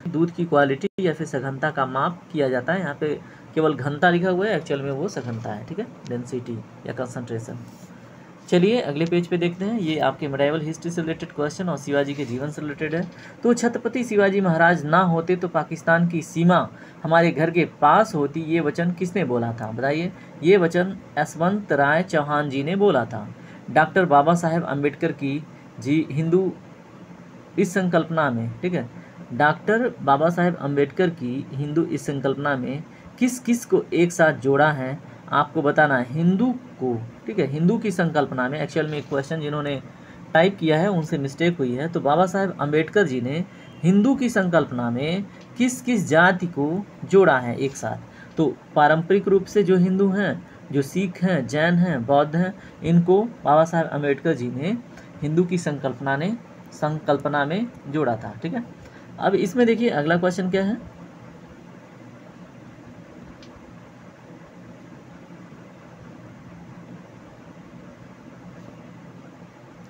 दूध की क्वालिटी या फिर सघनता का माप किया जाता है। यहाँ पे केवल घनता लिखा हुआ है, एक्चुअल में वो सघनता है। ठीक है, डेंसिटी या कंसंट्रेशन। चलिए अगले पेज पे देखते हैं। ये आपके मेडिवल हिस्ट्री से रिलेटेड क्वेश्चन और शिवाजी के जीवन से रिलेटेड है। तो छत्रपति शिवाजी महाराज ना होते तो पाकिस्तान की सीमा हमारे घर के पास होती, ये वचन किसने बोला था? बताइए। ये वचन यशवंत राय चौहान जी ने बोला था। डॉक्टर बाबा साहेब अम्बेडकर की जी हिंदू इस संकल्पना में, ठीक है, डॉक्टर बाबा साहेब अम्बेडकर की हिंदू इस संकल्पना में किस किस को एक साथ जोड़ा है? आपको बताना है हिंदू को। ठीक है, हिंदू की संकल्पना में, एक्चुअल में एक क्वेश्चन जिन्होंने टाइप किया है उनसे मिस्टेक हुई है। तो बाबा साहेब अम्बेडकर जी ने हिंदू की संकल्पना में किस किस जाति को जोड़ा है एक साथ? तो पारंपरिक रूप से जो हिंदू हैं, जो सिख हैं, जैन हैं, बौद्ध हैं, इनको बाबा साहेब अम्बेडकर जी ने हिंदू की संकल्पना में जोड़ा था। ठीक है, अब इसमें देखिए अगला क्वेश्चन क्या है।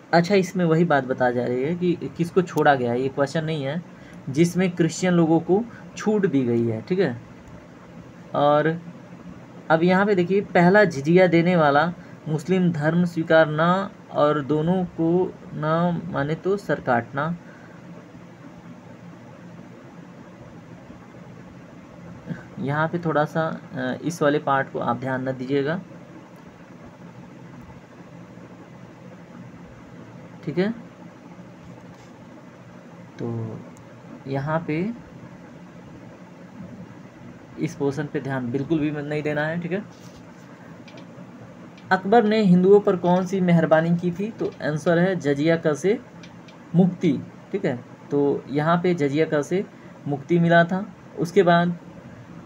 अच्छा, इसमें वही बात बता जा रही है कि किसको छोड़ा गया है। ये क्वेश्चन नहीं है जिसमें क्रिश्चियन लोगों को छूट दी गई है। ठीक है, और अब यहाँ पे देखिए, पहला जिजिया देने वाला मुस्लिम धर्म स्वीकार ना और दोनों को ना माने तो सर काटना। यहाँ पे थोड़ा सा इस वाले पार्ट को आप ध्यान न दीजिएगा। ठीक है, तो यहाँ पे इस पोर्शन पे ध्यान बिल्कुल भी नहीं देना है। ठीक है, अकबर ने हिंदुओं पर कौन सी मेहरबानी की थी? तो आंसर है जजिया कर से मुक्ति। ठीक है, तो यहाँ पे जजिया कर से मुक्ति मिला था। उसके बाद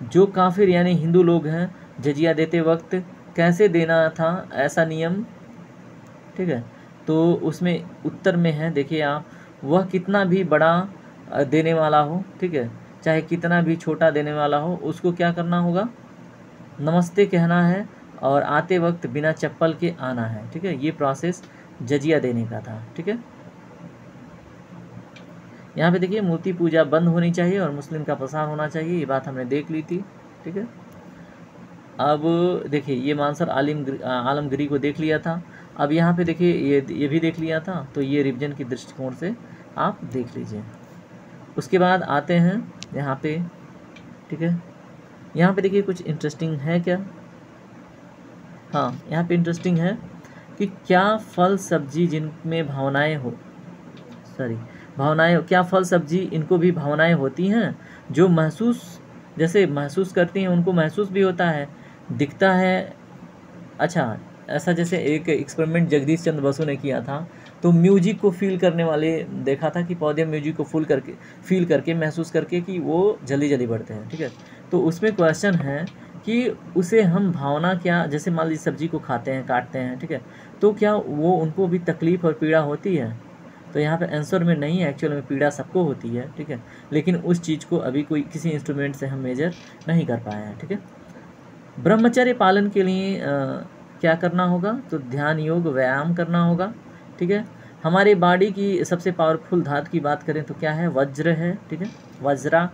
जो काफिर यानी हिंदू लोग हैं, जजिया देते वक्त कैसे देना था ऐसा नियम? ठीक है, तो उसमें उत्तर में है, देखिए आप, वह कितना भी बड़ा देने वाला हो, ठीक है, चाहे कितना भी छोटा देने वाला हो, उसको क्या करना होगा? नमस्ते कहना है और आते वक्त बिना चप्पल के आना है। ठीक है, ये प्रोसेस जजिया देने का था। ठीक है, यहाँ पे देखिए मूर्ति पूजा बंद होनी चाहिए और मुस्लिम का प्रसार होना चाहिए, ये बात हमने देख ली थी। ठीक है, अब देखिए ये मानसर आलमगिरी को देख लिया था। अब यहाँ पे देखिए ये भी देख लिया था, तो ये रिवीजन की दृष्टिकोण से आप देख लीजिए। उसके बाद आते हैं यहाँ पे। ठीक है, यहाँ पे देखिए कुछ इंटरेस्टिंग है क्या? हाँ, यहाँ पे इंटरेस्टिंग है कि क्या फल सब्जी जिनमें भावनाएं हो, क्या फल सब्जी इनको भी भावनाएं होती हैं? जो जैसे महसूस करती हैं उनको महसूस भी होता है, दिखता है। अच्छा, ऐसा जैसे एक एक्सपेरिमेंट जगदीश चंद्र बसु ने किया था, तो म्यूजिक को फील करने वाले देखा था कि पौधे म्यूजिक को फील करके महसूस करके कि वो जल्दी जल्दी बढ़ते हैं। ठीक है, तो उसमें क्वेश्चन है कि उसे हम भावना क्या, जैसे मान लीजिए सब्जी को खाते हैं, काटते हैं, ठीक है, तो क्या वो उनको भी तकलीफ़ और पीड़ा होती है? तो यहाँ पे आंसर में नहीं है, एक्चुअल में पीड़ा सबको होती है। ठीक है, लेकिन उस चीज़ को अभी कोई किसी इंस्ट्रूमेंट से हम मेजर नहीं कर पाए हैं। ठीक है, ब्रह्मचर्य पालन के लिए क्या करना होगा? तो ध्यान, योग, व्यायाम करना होगा। ठीक है, हमारी बॉडी की सबसे पावरफुल धातु की बात करें तो क्या है? वज्र है। ठीक है, वज्रा।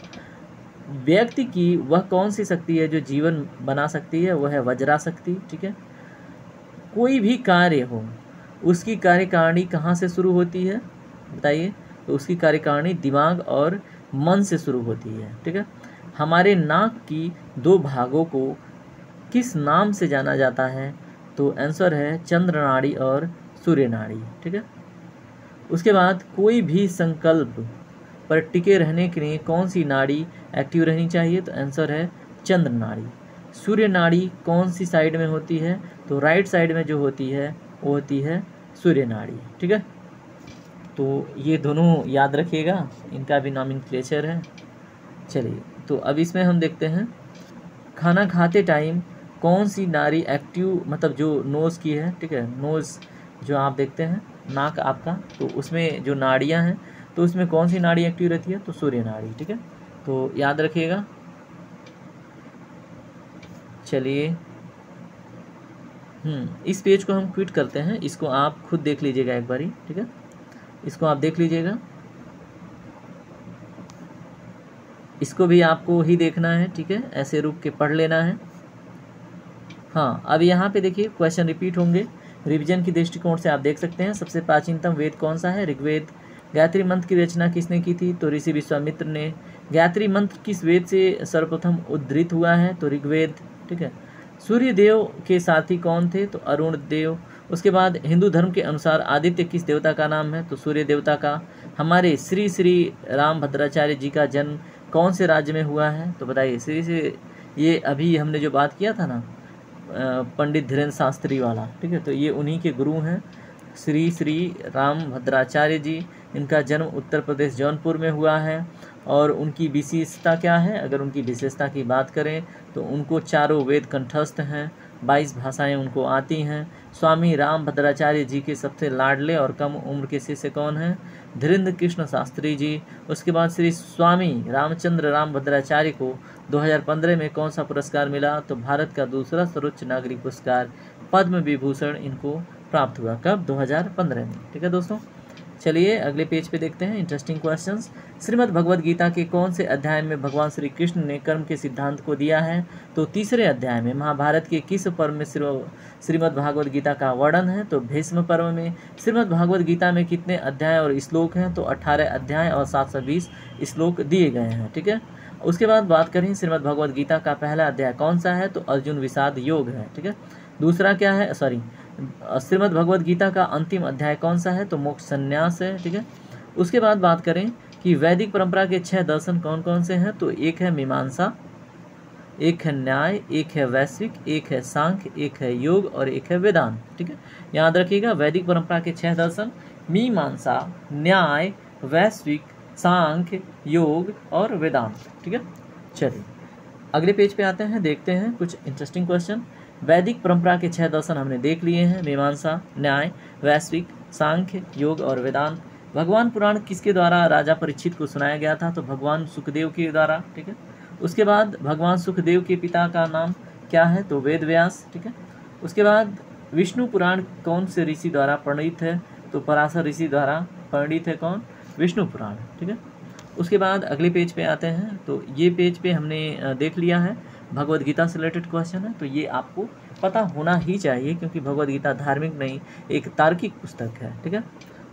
व्यक्ति की वह कौन सी शक्ति है जो जीवन बना सकती है? वह है वज्रा शक्ति। ठीक है, कोई भी कार्य हो उसकी कार्यकारिणी कहाँ से शुरू होती है? बताइए। तो उसकी कार्यकारिणी दिमाग और मन से शुरू होती है। ठीक है, हमारे नाक की दो भागों को किस नाम से जाना जाता है? तो आंसर है चंद्र नाड़ी और सूर्य नाड़ी। ठीक है, उसके बाद कोई भी संकल्प पर टिके रहने के लिए कौन सी नाड़ी एक्टिव रहनी चाहिए? तो आंसर है चंद्र नाड़ी। सूर्य नाड़ी कौन सी साइड में होती है? तो राइट साइड में जो होती है वो होती है सूर्य नाड़ी। ठीक है, तो ये दोनों याद रखिएगा, इनका भी नॉमेनक्लेचर है। चलिए, तो अब इसमें हम देखते हैं, खाना खाते टाइम कौन सी नाड़ी एक्टिव, मतलब जो नोज़ की है, ठीक है, नोज़ जो आप देखते हैं नाक आपका, तो उसमें जो नाड़ियाँ हैं तो उसमें कौन सी नाड़ी एक्टिव रहती है, तो सूर्य नाड़ी। ठीक है, तो याद रखिएगा। चलिए इस पेज को हम क्विट करते हैं, इसको आप खुद देख लीजिएगा एक बारी। ठीक है, इसको आप देख लीजिएगा, इसको भी आपको ही देखना है। ठीक है, ऐसे रुक के पढ़ लेना है। हाँ, अब यहाँ पे देखिए क्वेश्चन रिपीट होंगे। रिवीजन की दृष्टिकोण से आप देख सकते हैं, सबसे प्राचीनतम वेद कौन सा है, ऋग्वेद। गायत्री मंत्र की रचना किसने की थी, तो ऋषि विश्वामित्र ने। गायत्री मंत्र किस वेद से सर्वप्रथम उद्धृत हुआ है, तो ऋग्वेद। ठीक है, सूर्य देव के साथी कौन थे, तो अरुण देव। उसके बाद हिंदू धर्म के अनुसार आदित्य किस देवता का नाम है, तो सूर्य देवता का। हमारे श्री श्री रामभद्राचार्य जी का जन्म कौन से राज्य में हुआ है, तो बताइए। श्री से ये अभी हमने जो बात किया था ना पंडित धीरेन्द्र शास्त्री वाला। ठीक है, तो ये उन्हीं के गुरु हैं, श्री श्री रामभद्राचार्य जी। इनका जन्म उत्तर प्रदेश जौनपुर में हुआ है। और उनकी विशेषता क्या है, अगर उनकी विशेषता की बात करें तो उनको चारों वेद कंठस्थ हैं, 22 भाषाएं उनको आती हैं। स्वामी रामभद्राचार्य जी के सबसे लाडले और कम उम्र के शिष्य कौन हैं, धीरेन्द्र कृष्ण शास्त्री जी। उसके बाद श्री स्वामी रामचंद्र रामभद्राचार्य को 2015 में कौन सा पुरस्कार मिला, तो भारत का दूसरा सर्वोच्च नागरिक पुरस्कार पद्म विभूषण इनको प्राप्त हुआ। कब, 2015 में। ठीक है दोस्तों, चलिए अगले पेज पे देखते हैं इंटरेस्टिंग क्वेश्चंस। श्रीमद् भगवद गीता के कौन से अध्याय में भगवान श्री कृष्ण ने कर्म के सिद्धांत को दिया है, तो तीसरे अध्याय में। महाभारत के किस पर्व में श्रीमद् भागवत गीता का वर्णन है, तो भीष्म पर्व में। श्रीमद् भागवत गीता में कितने अध्याय और श्लोक हैं, तो 18 अध्याय और 720 श्लोक दिए गए हैं। ठीक है, उसके बाद बात करें श्रीमद् भगवद गीता का पहला अध्याय कौन सा है, तो अर्जुन विषाद योग है। ठीक है, दूसरा क्या है, श्रीमद् भगवद गीता का अंतिम अध्याय कौन सा है, तो मोक्ष संन्यास है। ठीक है, उसके बाद बात करें कि वैदिक परंपरा के 6 दर्शन कौन कौन से हैं, तो एक है मीमांसा, एक है न्याय, एक है वैश्विक, एक है सांख्य, एक है योग और एक है वेदांत। ठीक है, याद रखिएगा वैदिक परंपरा के 6 दर्शन मीमांसा, न्याय, वैश्विक, सांख्य, योग और वेदांत। ठीक है, चलिए अगले पेज पे आते हैं, देखते हैं कुछ इंटरेस्टिंग क्वेश्चन। वैदिक परंपरा के 6 दर्शन हमने देख लिए हैं, मीमांसा, न्याय, वैश्विक, सांख्य, योग और वेदांत। भगवान पुराण किसके द्वारा राजा परीक्षित को सुनाया गया था, तो भगवान सुखदेव के द्वारा। ठीक है, उसके बाद भगवान सुखदेव के पिता का नाम क्या है, तो वेद व्यास। ठीक है, उसके बाद विष्णु पुराण कौन से ऋषि द्वारा प्रणीत है, तो पराशर ऋषि द्वारा प्रणीत है। कौन, विष्णु पुराण। ठीक है, उसके बाद अगले पेज पे आते हैं, तो ये पेज पे हमने देख लिया है भगवद गीता से रिलेटेड क्वेश्चन है, तो ये आपको पता होना ही चाहिए क्योंकि भगवद गीता धार्मिक नहीं एक तार्किक पुस्तक है। ठीक है,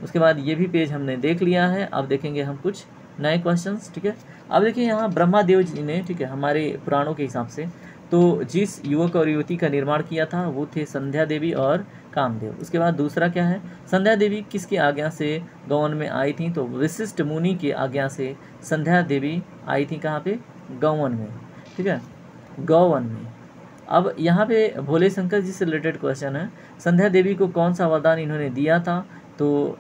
उसके बाद ये भी पेज हमने देख लिया है। अब देखेंगे हम कुछ नए क्वेश्चंस। ठीक है, अब देखिए यहाँ ब्रह्मादेव जी ने, ठीक है, हमारे पुराणों के हिसाब से तो जिस युवक और युवती का निर्माण किया था वो थे संध्या देवी और कामदेव। उसके बाद दूसरा क्या है, संध्या देवी किसकी आज्ञा से गौवन में आई थी, तो वशिष्ठ मुनि की आज्ञा से संध्या देवी आई थी। कहाँ पे, गौवन में। ठीक है, गौवन में। अब यहाँ पे भोले शंकर जी से रिलेटेड क्वेश्चन है, संध्या देवी को कौन सा वरदान इन्होंने दिया था, तो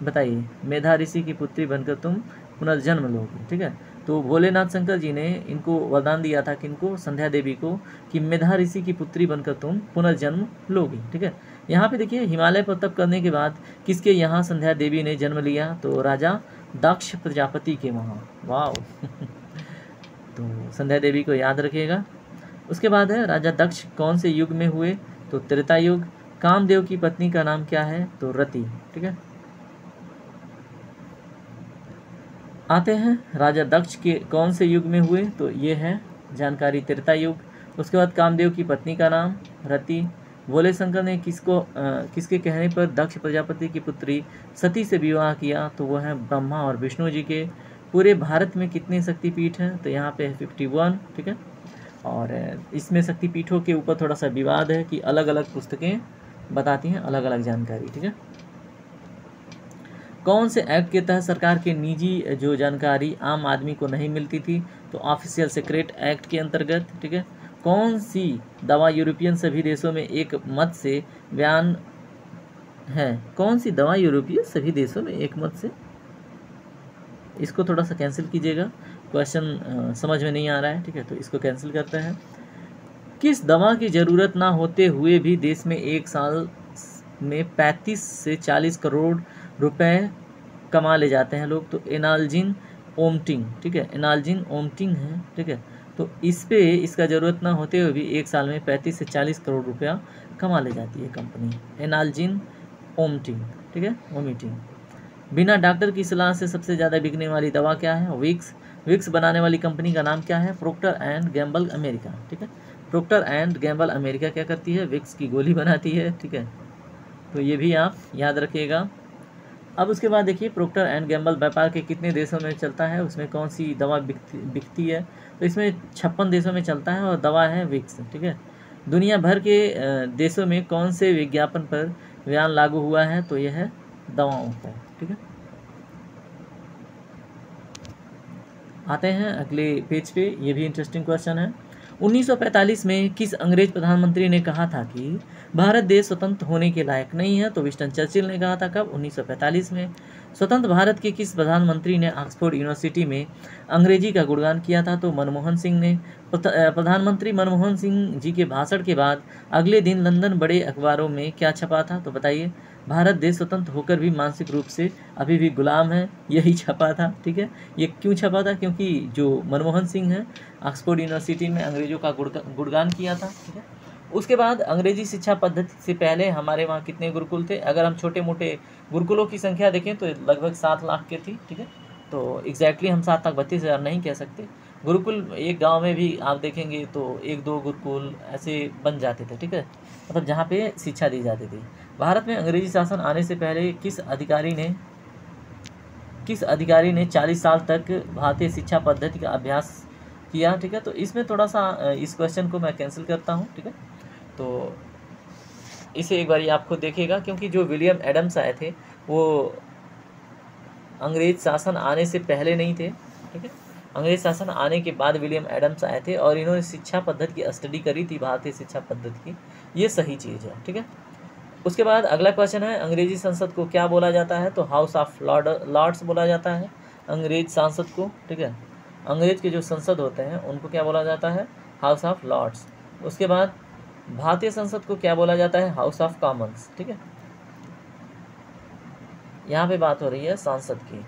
बताइए। मेधा ऋषि की पुत्री बनकर तुम पुनर्जन्म लोगे। ठीक है, तो भोलेनाथ शंकर जी ने इनको वरदान दिया था, किनको, संध्या देवी को, कि मेधा ऋषि की पुत्री बनकर तुम पुनर्जन्म लोगी। ठीक है, यहाँ पे देखिए हिमालय पर तप करने के बाद किसके यहाँ संध्या देवी ने जन्म लिया, तो राजा दक्ष प्रजापति के वहाँ। वाह तो संध्या देवी को याद रखिएगा। उसके बाद है राजा दक्ष कौन से युग में हुए, तो त्रेता युग। कामदेव की पत्नी का नाम क्या है, तो रति। ठीक है, आते हैं राजा दक्ष के कौन से युग में हुए, तो ये है जानकारी त्रेता युग। उसके बाद कामदेव की पत्नी का नाम रति। भोले शंकर ने किसके कहने पर दक्ष प्रजापति की पुत्री सती से विवाह किया, तो वह है ब्रह्मा और विष्णु जी के। पूरे भारत में कितने शक्तिपीठ हैं, तो यहाँ पे है 51। ठीक है, और इसमें शक्तिपीठों के ऊपर थोड़ा सा विवाद है कि अलग अलग पुस्तकें बताती हैं अलग अलग जानकारी। ठीक है, कौन से एक्ट के तहत सरकार के निजी जो जानकारी आम आदमी को नहीं मिलती थी, तो ऑफिशियल सीक्रेट एक्ट के अंतर्गत। ठीक है, कौन सी दवा यूरोपियन सभी देशों में एक मत से बयान है, कौन सी दवा यूरोपीय सभी देशों में एक मत से, इसको थोड़ा सा कैंसिल कीजिएगा, क्वेश्चन समझ में नहीं आ रहा है। ठीक है, तो इसको कैंसिल करते हैं। किस दवा की ज़रूरत ना होते हुए भी देश में 1 साल में 35 से 40 करोड़ रुपए कमा ले जाते हैं लोग। तो एनाल्जिन ओमटिंग, ठीक है, एनाल्जिन ओमटिंग है, ठीक है। तो इस पे इसका ज़रूरत ना होते हुए भी एक साल में 35 से 40 करोड़ रुपया कमा ले जाती है कंपनी एनाल्जिन ओमटिंग, ठीक है, ओमिटिंग। बिना डॉक्टर की सलाह से सबसे ज़्यादा बिकने वाली दवा क्या है? विक्स। विक्स बनाने वाली कंपनी का नाम क्या है? प्रोक्टर एंड गैम्बल अमेरिका, ठीक है। प्रोक्टर एंड गैम्बल अमेरिका क्या करती है? विक्स की गोली बनाती है, ठीक है। तो ये भी आप याद रखिएगा। अब उसके बाद देखिए प्रोक्टर एंड गैम्बल व्यापार के कितने देशों में चलता है, उसमें कौन सी दवा बिकती है? तो इसमें 56 देशों में चलता है और दवा है विक्स, ठीक है। दुनिया भर के देशों में कौन से विज्ञापन पर बयान लागू हुआ है? तो यह है दवाओं पर, ठीक है। आते हैं अगले पेज पे, ये भी इंटरेस्टिंग क्वेश्चन है। 1945 में किस अंग्रेज प्रधानमंत्री ने कहा था कि भारत देश स्वतंत्र होने के लायक नहीं है? तो विंस्टन चर्चिल ने कहा था। कब? 1945 में। स्वतंत्र भारत के किस प्रधानमंत्री ने ऑक्सफोर्ड यूनिवर्सिटी में अंग्रेजी का गुणगान किया था? तो मनमोहन सिंह ने। प्रधानमंत्री मनमोहन सिंह जी के भाषण के बाद अगले दिन लंदन बड़े अखबारों में क्या छपा था? तो बताइए। भारत देश स्वतंत्र होकर भी मानसिक रूप से अभी भी गुलाम है, यही छपा था, ठीक है। ये क्यों छपा था? क्योंकि जो मनमोहन सिंह है ऑक्सफोर्ड यूनिवर्सिटी में अंग्रेजों का गुणगान किया था, ठीक है। उसके बाद अंग्रेजी शिक्षा पद्धति से पहले हमारे वहाँ कितने गुरुकुल थे? अगर हम छोटे मोटे गुरुकुलों की संख्या देखें तो लगभग 7 लाख के थी, ठीक है। तो एग्जैक्टली हम 7,32,000 नहीं कह सकते। गुरुकुल एक गांव में भी आप देखेंगे तो 1-2 गुरुकुल ऐसे बन जाते थे, ठीक है, मतलब जहाँ पे शिक्षा दी जाती थी। भारत में अंग्रेजी शासन आने से पहले किस अधिकारी ने 40 साल तक भारतीय शिक्षा पद्धति का अभ्यास किया, ठीक है। तो इसमें थोड़ा सा इस क्वेश्चन को मैं कैंसिल करता हूँ, ठीक है। तो इसे एक बार आप खुद देखिएगा, क्योंकि जो विलियम एडम्स आए थे वो अंग्रेज शासन आने से पहले नहीं थे, ठीक है। अंग्रेज शासन आने के बाद विलियम एडम्स आए थे और इन्होंने शिक्षा पद्धति की स्टडी करी थी, भारतीय शिक्षा पद्धति की। ये सही चीज़ है, ठीक है। उसके बाद अगला क्वेश्चन है, अंग्रेजी संसद को क्या बोला जाता है? तो हाउस ऑफ लॉर्ड्स बोला जाता है अंग्रेज संसद को, ठीक है। अंग्रेज के जो संसद होते हैं उनको क्या बोला जाता है? House of Lords. उसके बाद भारतीय संसद को क्या बोला जाता है? हाउस ऑफ कॉमन्स, ठीक है। यहाँ पे बात हो रही है संसद की,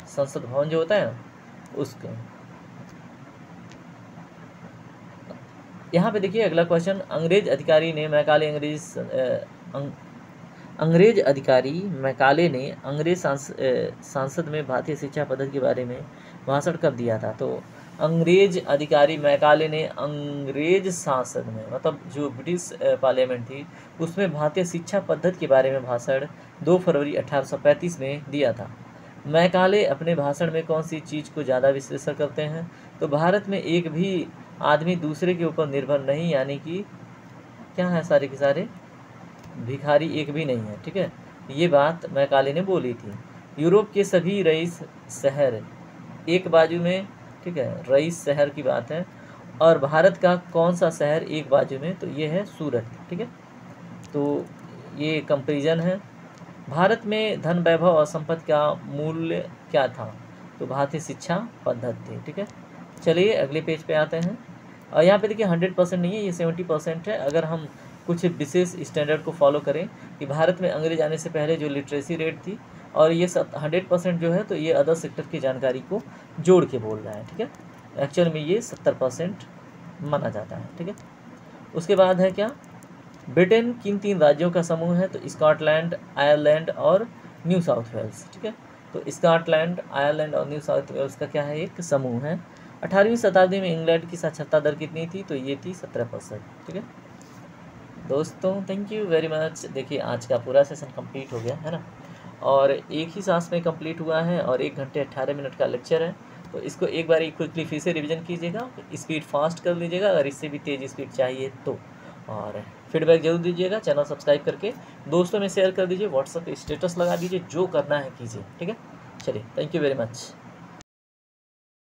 संसद भवन जो होता है ना उसके। यहाँ पे देखिए अगला क्वेश्चन, अंग्रेज अधिकारी मैकाले ने अंग्रेज संसद में भारतीय शिक्षा पद्धति के बारे में भाषण कब दिया था? तो अंग्रेज अधिकारी मैकाले ने अंग्रेज संसद में, मतलब जो ब्रिटिश पार्लियामेंट थी उसमें भारतीय शिक्षा पद्धति के बारे में भाषण 2 फरवरी 1835 में दिया था। मैकाले अपने भाषण में कौन सी चीज़ को ज़्यादा विश्लेषण करते हैं? तो भारत में एक भी आदमी दूसरे के ऊपर निर्भर नहीं, यानी कि क्या है, सारे के सारे भिखारी एक भी नहीं है, ठीक है। ये बात मैकाले ने बोली थी। यूरोप के सभी रईस शहर एक बाजू में, ठीक है, रईस शहर की बात है, और भारत का कौन सा शहर एक बाजू में? तो ये है सूरत, ठीक है। तो ये कंपेरिजन है। भारत में धन वैभव और संपत्ति का मूल्य क्या था? तो भारतीय शिक्षा पद्धति थी, ठीक है। चलिए अगले पेज पे आते हैं, और यहाँ पे देखिए 100% नहीं है, ये 70% है। अगर हम कुछ विशेष स्टैंडर्ड को फॉलो करें कि भारत में अंग्रेज आने से पहले जो लिटरेसी रेट थी, और ये 100% जो है, तो ये अदर सेक्टर की जानकारी को जोड़ के बोल रहा है, ठीक है। एक्चुअल में ये 70% माना जाता है, ठीक है। उसके बाद है क्या, ब्रिटेन किन 3 राज्यों का समूह है? तो स्कॉटलैंड, आयरलैंड और न्यू साउथ वेल्स, ठीक है। तो स्कॉटलैंड, आयरलैंड और न्यू साउथ वेल्स का क्या है? एक समूह है। 18वीं शताब्दी में इंग्लैंड की साक्षरता दर कितनी थी? तो ये थी 17%, ठीक है। दोस्तों थैंक यू वेरी मच। देखिए आज का पूरा सेशन कंप्लीट हो गया है ना, और एक ही सांस में कंप्लीट हुआ है, और 1 घंटे 18 मिनट का लेक्चर है। तो इसको एक बार क्विकली फिर से रिवीजन कीजिएगा, स्पीड फास्ट कर लीजिएगा अगर इससे भी तेज़ स्पीड चाहिए तो, और फीडबैक जरूर दीजिएगा। चैनल सब्सक्राइब करके दोस्तों में शेयर कर दीजिए, व्हाट्सएप पे स्टेटस लगा दीजिए, जो करना है कीजिए, ठीक है। चलिए थैंक यू वेरी मच।